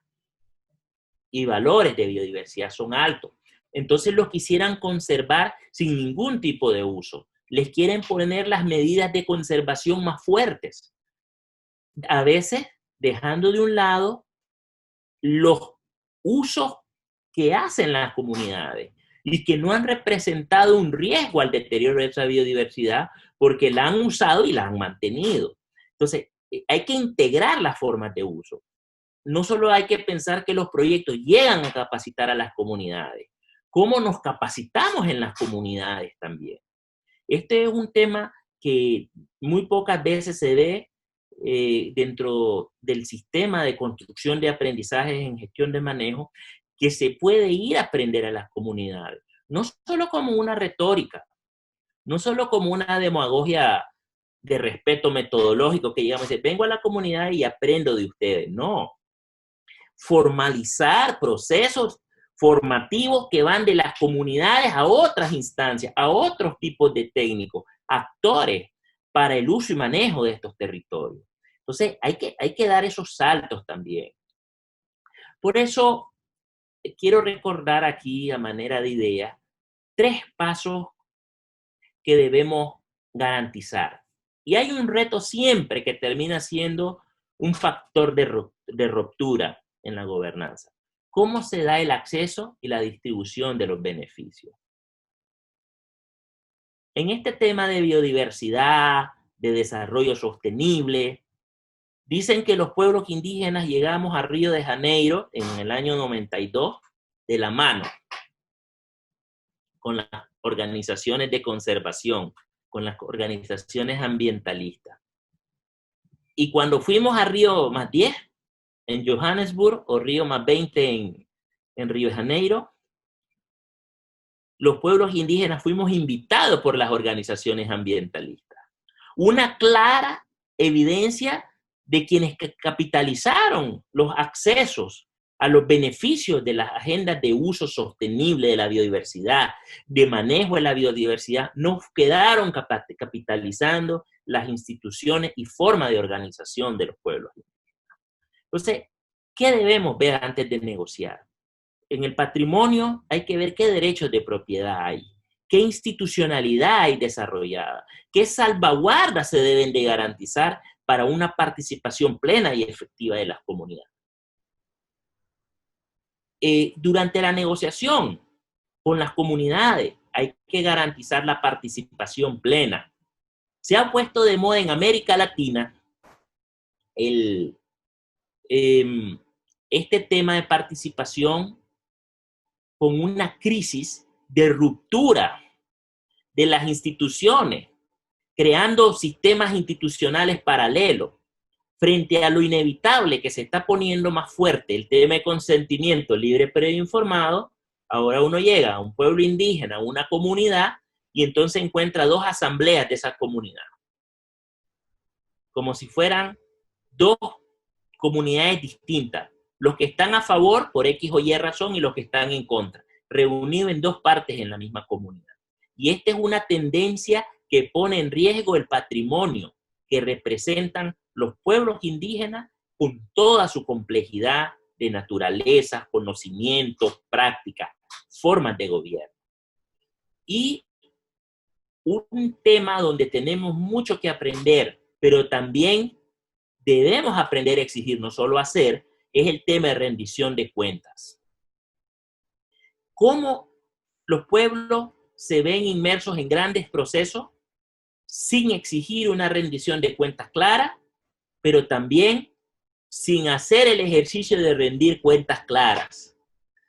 y valores de biodiversidad son altos. Entonces los quisieran conservar sin ningún tipo de uso. Les quieren poner las medidas de conservación más fuertes. A veces dejando de un lado los usos que hacen las comunidades y que no han representado un riesgo al deterioro de esa biodiversidad porque la han usado y la han mantenido. Entonces, hay que integrar las formas de uso. No solo hay que pensar que los proyectos llegan a capacitar a las comunidades, cómo nos capacitamos en las comunidades también. Este es un tema que muy pocas veces se ve dentro del sistema de construcción de aprendizajes en gestión de manejo, que se puede ir a aprender a las comunidades. No solo como una retórica, no solo como una demagogia de respeto metodológico que digamos, vengo a la comunidad y aprendo de ustedes. No. Formalizar procesos formativos que van de las comunidades a otras instancias, a otros tipos de técnicos, actores para el uso y manejo de estos territorios. Entonces, hay que dar esos saltos también. Por eso, quiero recordar aquí, a manera de idea, 3 pasos que debemos garantizar. Y hay un reto siempre que termina siendo un factor de ruptura en la gobernanza. ¿Cómo se da el acceso y la distribución de los beneficios? En este tema de biodiversidad, de desarrollo sostenible, dicen que los pueblos indígenas llegamos a Río de Janeiro en el año 92 de la mano con las organizaciones de conservación, con las organizaciones ambientalistas. Y cuando fuimos a Río más 10, en Johannesburg, o Río más 20 en Río de Janeiro, los pueblos indígenas fuimos invitados por las organizaciones ambientalistas. Una clara evidencia de quienes capitalizaron los accesos a los beneficios de las agendas de uso sostenible de la biodiversidad, de manejo de la biodiversidad, no quedaron capitalizando las instituciones y forma de organización de los pueblos. Entonces, ¿qué debemos ver antes de negociar? En el patrimonio hay que ver qué derechos de propiedad hay, qué institucionalidad hay desarrollada, qué salvaguardas se deben de garantizar para una participación plena y efectiva de las comunidades. Durante la negociación con las comunidades hay que garantizar la participación plena. Se ha puesto de moda en América Latina este tema de participación con una crisis de ruptura de las instituciones, creando sistemas institucionales paralelos, frente a lo inevitable que se está poniendo más fuerte el tema de consentimiento libre, previo, informado. Ahora uno llega a un pueblo indígena, a una comunidad, y entonces encuentra 2 asambleas de esa comunidad. Como si fueran 2 comunidades distintas. Los que están a favor por X o Y razón y los que están en contra, reunidos en 2 partes en la misma comunidad. Y esta es una tendencia que pone en riesgo el patrimonio que representan los pueblos indígenas con toda su complejidad de naturaleza, conocimientos, prácticas, formas de gobierno. Y un tema donde tenemos mucho que aprender, pero también debemos aprender a exigir, no solo hacer, es el tema de rendición de cuentas. ¿Cómo los pueblos se ven inmersos en grandes procesos sin exigir una rendición de cuentas clara, pero también sin hacer el ejercicio de rendir cuentas claras?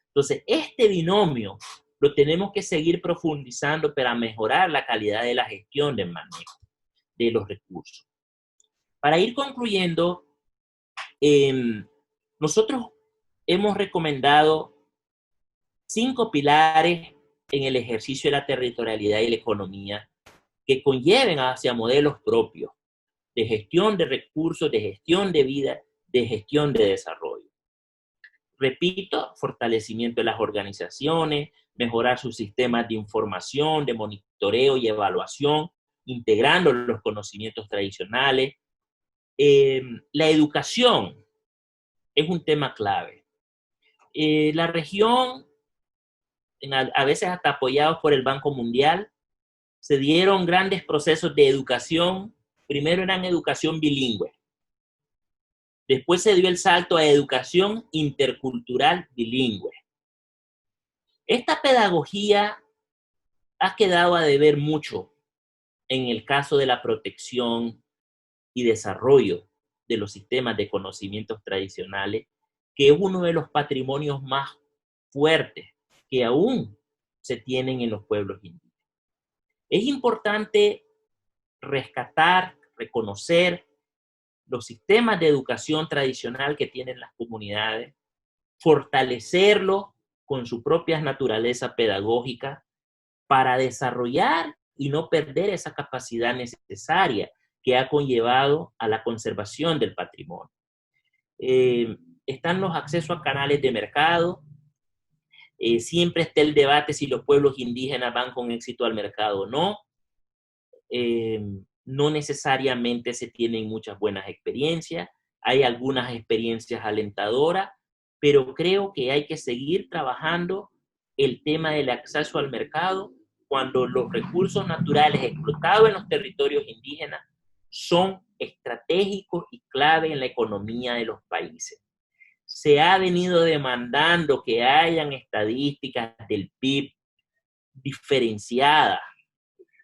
Entonces, este binomio lo tenemos que seguir profundizando para mejorar la calidad de la gestión del manejo de los recursos. Para ir concluyendo, nosotros hemos recomendado 5 pilares en el ejercicio de la territorialidad y la economía que conlleven hacia modelos propios. de gestión de recursos, de gestión de vida, de gestión de desarrollo. Repito, fortalecimiento de las organizaciones, mejorar sus sistemas de información, de monitoreo y evaluación, integrando los conocimientos tradicionales. La educación es un tema clave. La región, a veces hasta apoyados por el Banco Mundial, se dieron grandes procesos de educación. Primero eran educación bilingüe. Después se dio el salto a educación intercultural bilingüe. Esta pedagogía ha quedado a deber mucho en el caso de la protección y desarrollo de los sistemas de conocimientos tradicionales, que es uno de los patrimonios más fuertes que aún se tienen en los pueblos indígenas. Es importante rescatar, reconocer los sistemas de educación tradicional que tienen las comunidades, fortalecerlos con su propia naturaleza pedagógica para desarrollar y no perder esa capacidad necesaria que ha conllevado a la conservación del patrimonio. Están los accesos a canales de mercado. Siempre está el debate si los pueblos indígenas van con éxito al mercado o no. No necesariamente se tienen muchas buenas experiencias. Hay algunas experiencias alentadoras, pero creo que hay que seguir trabajando el tema del acceso al mercado cuando los recursos naturales explotados en los territorios indígenas son estratégicos y clave en la economía de los países. Se ha venido demandando que hayan estadísticas del PIB diferenciadas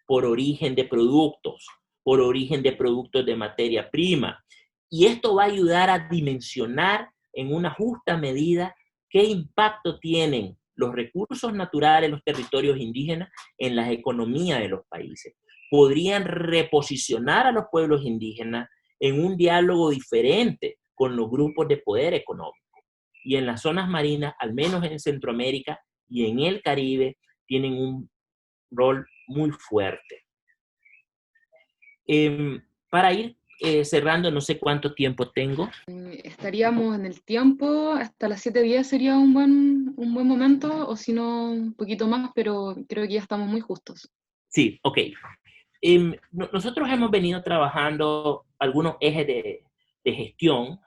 por origen de productos, por origen de productos de materia prima. Y esto va a ayudar a dimensionar en una justa medida qué impacto tienen los recursos naturales de los territorios indígenas en las economías de los países. Podrían reposicionar a los pueblos indígenas en un diálogo diferente con los grupos de poder económico. Y en las zonas marinas, al menos en Centroamérica y en el Caribe, tienen un rol muy fuerte. Para ir cerrando, no sé cuánto tiempo tengo. Estaríamos en el tiempo, hasta las 7:10 sería un buen momento, o si no, un poquito más, pero creo que ya estamos muy justos. Sí, ok. Nosotros hemos venido trabajando algunos ejes de gestión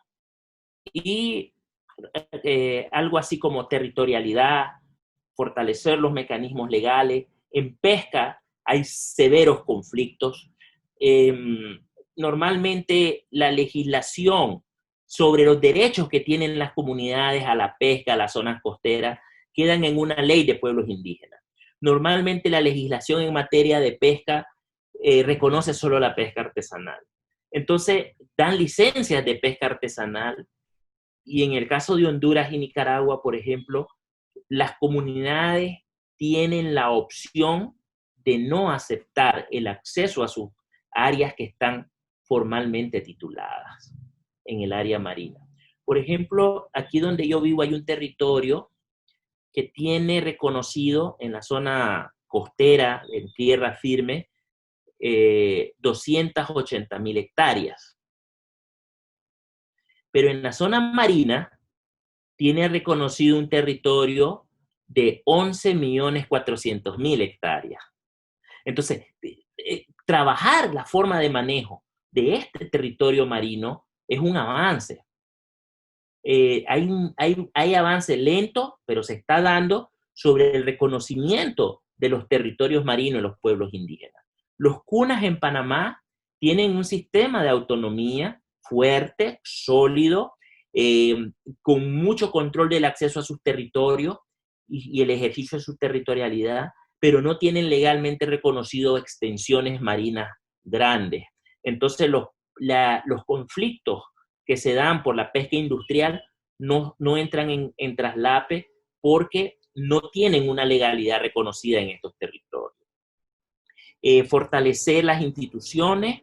y algo así como territorialidad, fortalecer los mecanismos legales. En pesca hay severos conflictos. Normalmente la legislación sobre los derechos que tienen las comunidades a la pesca, a las zonas costeras, quedan en una ley de pueblos indígenas. Normalmente la legislación en materia de pesca reconoce solo la pesca artesanal. Entonces dan licencias de pesca artesanal y en el caso de Honduras y Nicaragua, por ejemplo, las comunidades tienen la opción de no aceptar el acceso a sus áreas que están formalmente tituladas en el área marina. Por ejemplo, aquí donde yo vivo hay un territorio que tiene reconocido en la zona costera, en tierra firme, 280,000 hectáreas. Pero en la zona marina tiene reconocido un territorio de 11,400,000 hectáreas. Entonces, trabajar la forma de manejo de este territorio marino es un avance. Hay avance lento, pero se está dando sobre el reconocimiento de los territorios marinos de los pueblos indígenas. Los cunas en Panamá tienen un sistema de autonomía fuerte, sólido, con mucho control del acceso a sus territorios y el ejercicio de su territorialidad, pero no tienen legalmente reconocido extensiones marinas grandes. Entonces los conflictos que se dan por la pesca industrial no entran en traslape porque no tienen una legalidad reconocida en estos territorios. Fortalecer las instituciones,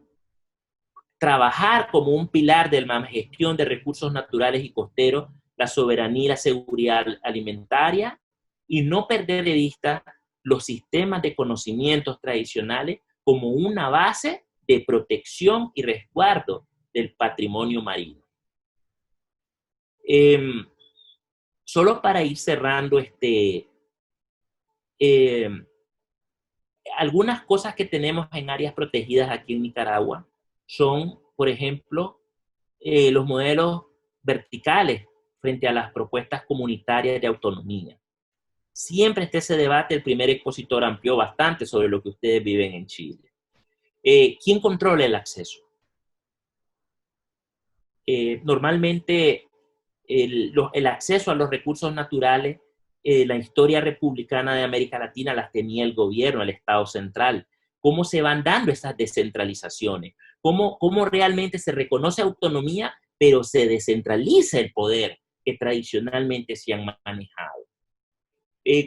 trabajar como un pilar de la gestión de recursos naturales y costeros, la soberanía y la seguridad alimentaria, y no perder de vista los sistemas de conocimientos tradicionales como una base de protección y resguardo del patrimonio marino. Solo para ir cerrando algunas cosas que tenemos en áreas protegidas aquí en Nicaragua son, por ejemplo, los modelos verticales frente a las propuestas comunitarias de autonomía. Siempre está ese debate, el primer expositor amplió bastante sobre lo que ustedes viven en Chile. ¿Quién controla el acceso? Normalmente el acceso a los recursos naturales, la historia republicana de América Latina las tenía el gobierno, el Estado central. ¿Cómo se van dando esas descentralizaciones? ¿Cómo realmente se reconoce autonomía, pero se descentraliza el poder que tradicionalmente se han manejado?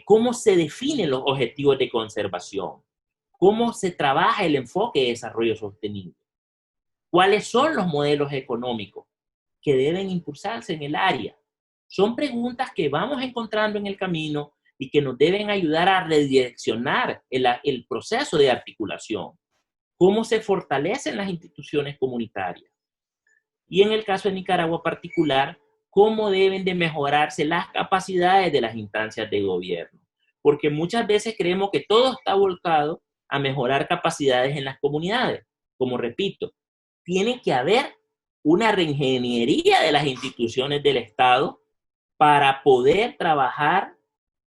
¿Cómo se definen los objetivos de conservación? ¿Cómo se trabaja el enfoque de desarrollo sostenible? ¿Cuáles son los modelos económicos que deben impulsarse en el área? Son preguntas que vamos encontrando en el camino y que nos deben ayudar a redireccionar el proceso de articulación. ¿Cómo se fortalecen las instituciones comunitarias? Y en el caso de Nicaragua particular, ¿cómo deben de mejorarse las capacidades de las instancias de gobierno? Porque muchas veces creemos que todo está volcado a mejorar capacidades en las comunidades. Como repito, tiene que haber una reingeniería de las instituciones del Estado para poder trabajar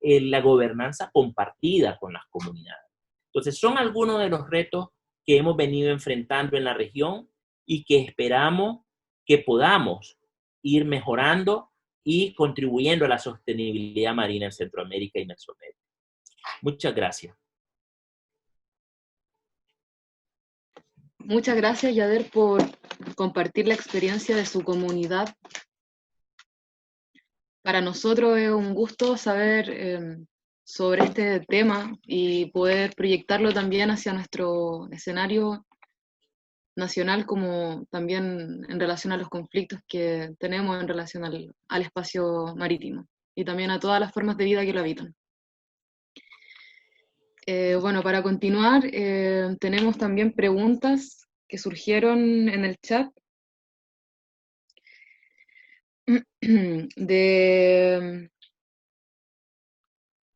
en la gobernanza compartida con las comunidades. Entonces, son algunos de los retos que hemos venido enfrentando en la región y que esperamos que podamos ir mejorando y contribuyendo a la sostenibilidad marina en Centroamérica y Mesoamérica. Muchas gracias. Muchas gracias, Yader, por compartir la experiencia de su comunidad. Para nosotros es un gusto saber sobre este tema y poder proyectarlo también hacia nuestro escenario nacional, como también en relación a los conflictos que tenemos en relación al espacio marítimo y también a todas las formas de vida que lo habitan. Bueno, para continuar, tenemos también preguntas que surgieron en el chat de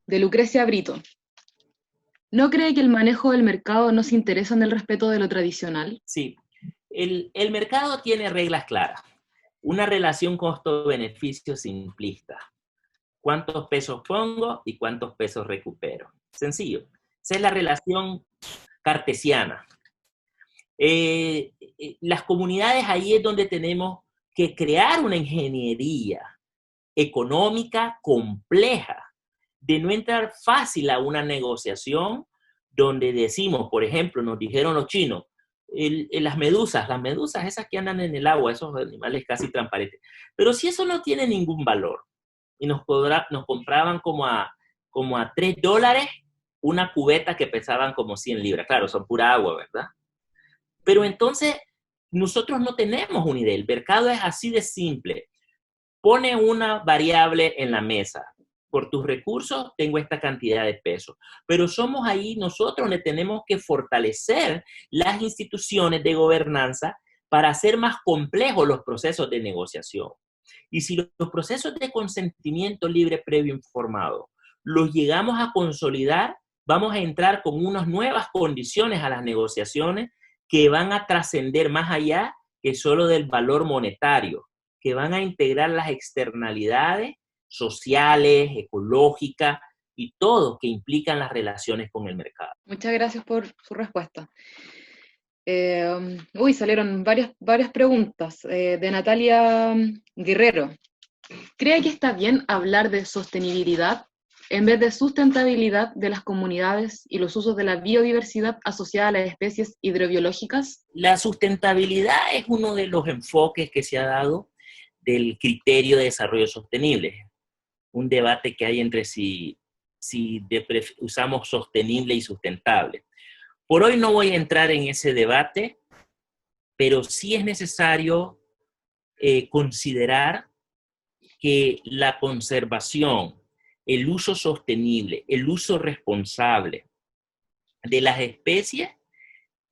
Lucrecia Brito. ¿No cree que el manejo del mercado no se interesa en el respeto de lo tradicional? Sí, el mercado tiene reglas claras. Una relación costo-beneficio simplista. ¿Cuántos pesos pongo y cuántos pesos recupero? Sencillo. Esa es la relación cartesiana. Las comunidades, ahí es donde tenemos que crear una ingeniería económica compleja, de no entrar fácil a una negociación donde decimos, por ejemplo, nos dijeron los chinos, las medusas esas que andan en el agua, esos animales casi transparentes. Pero si eso no tiene ningún valor y nos compraban como a $3 una cubeta que pesaban como 100 libras. Claro, son pura agua, ¿verdad? Pero entonces nosotros no tenemos una idea. El mercado es así de simple. Pone una variable en la mesa. Por tus recursos tengo esta cantidad de pesos. Pero somos ahí nosotros donde tenemos que fortalecer las instituciones de gobernanza para hacer más complejos los procesos de negociación. Y si los procesos de consentimiento libre previo informado los llegamos a consolidar, vamos a entrar con unas nuevas condiciones a las negociaciones que van a trascender más allá que solo del valor monetario, que van a integrar las externalidades sociales, ecológicas y todo que implican las relaciones con el mercado. Muchas gracias por su respuesta. Salieron varias preguntas de Natalia Guerrero. ¿Cree que está bien hablar de sostenibilidad en vez de sustentabilidad de las comunidades y los usos de la biodiversidad asociada a las especies hidrobiológicas? La sustentabilidad es uno de los enfoques que se ha dado del criterio de desarrollo sostenible. Un debate que hay entre si usamos sostenible y sustentable. Por hoy no voy a entrar en ese debate, pero sí es necesario considerar que la conservación, el uso sostenible, el uso responsable de las especies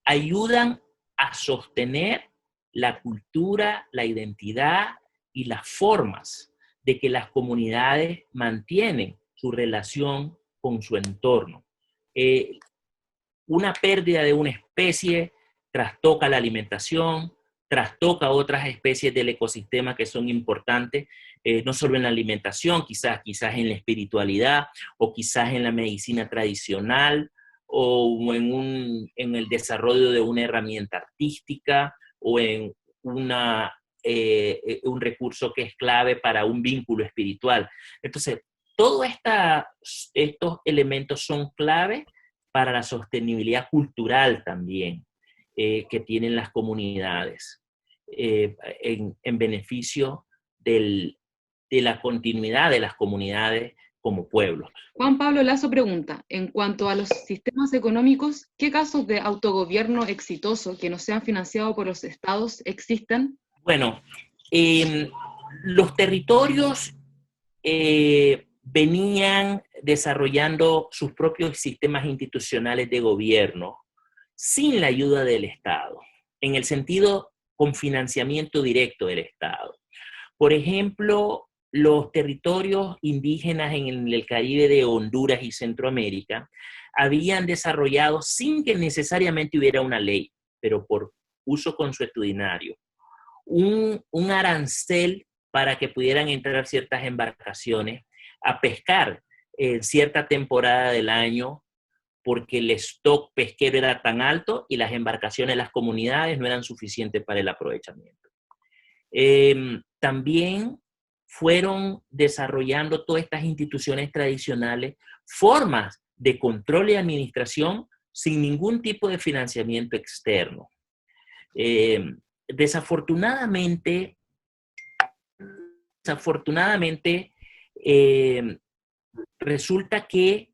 ayudan a sostener la cultura, la identidad y las formas de que las comunidades mantienen su relación con su entorno. Una pérdida de una especie trastoca la alimentación, trastoca otras especies del ecosistema que son importantes, no solo en la alimentación, quizás en la espiritualidad, o quizás en la medicina tradicional, o en el desarrollo de una herramienta artística, o en un recurso que es clave para un vínculo espiritual. Entonces, todos estos elementos son clave para la sostenibilidad cultural también que tienen las comunidades en beneficio de la continuidad de las comunidades como pueblos. Juan Pablo Lazo pregunta, en cuanto a los sistemas económicos, ¿qué casos de autogobierno exitoso que no sean financiados por los estados existen? Bueno, los territorios venían desarrollando sus propios sistemas institucionales de gobierno sin la ayuda del Estado, en el sentido con financiamiento directo del Estado. Por ejemplo, los territorios indígenas en el Caribe de Honduras y Centroamérica habían desarrollado, sin que necesariamente hubiera una ley, pero por uso consuetudinario, un arancel para que pudieran entrar ciertas embarcaciones a pescar en cierta temporada del año, porque el stock pesquero era tan alto y las embarcaciones de las comunidades no eran suficientes para el aprovechamiento. También fueron desarrollando todas estas instituciones tradicionales formas de control y administración sin ningún tipo de financiamiento externo. Desafortunadamente, resulta que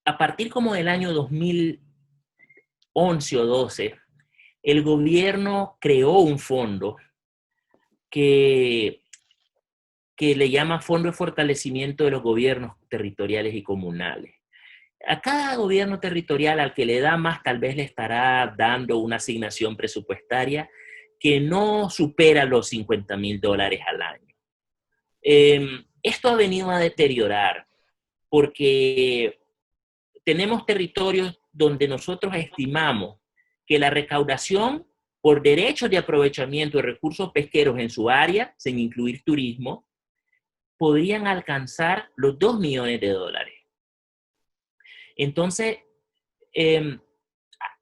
a partir como del año 2011 o 12, el gobierno creó un fondo que le llama Fondo de Fortalecimiento de los Gobiernos Territoriales y Comunales. A cada gobierno territorial al que le da más, tal vez le estará dando una asignación presupuestaria que no supera los $50,000 al año. Esto ha venido a deteriorar porque tenemos territorios donde nosotros estimamos que la recaudación por derechos de aprovechamiento de recursos pesqueros en su área, sin incluir turismo, podrían alcanzar los $2 millones. Entonces,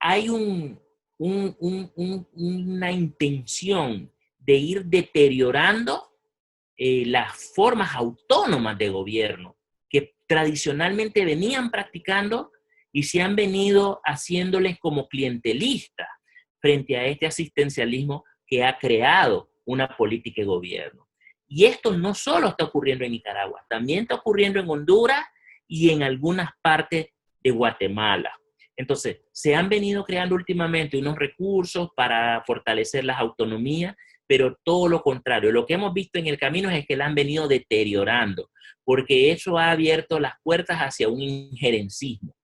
hay una intención de ir deteriorando las formas autónomas de gobierno que tradicionalmente venían practicando y se han venido haciéndoles como clientelistas frente a este asistencialismo que ha creado una política de gobierno. Y esto no solo está ocurriendo en Nicaragua, también está ocurriendo en Honduras y en algunas partes de Guatemala. Entonces, se han venido creando últimamente unos recursos para fortalecer las autonomías, pero todo lo contrario. Lo que hemos visto en el camino es que la han venido deteriorando, porque eso ha abierto las puertas hacia un injerencismo.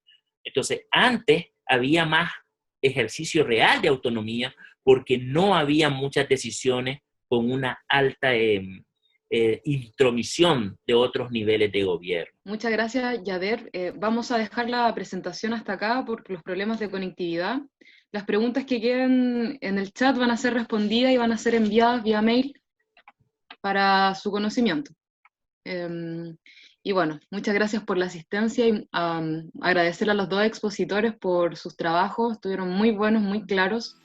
Entonces, antes había más ejercicio real de autonomía porque no había muchas decisiones con una alta intromisión de otros niveles de gobierno. Muchas gracias, Yader. Vamos a dejar la presentación hasta acá por los problemas de conectividad. Las preguntas que queden en el chat van a ser respondidas y van a ser enviadas vía mail para su conocimiento. Y bueno, muchas gracias por la asistencia y agradecer a los dos expositores por sus trabajos, estuvieron muy buenos, muy claros.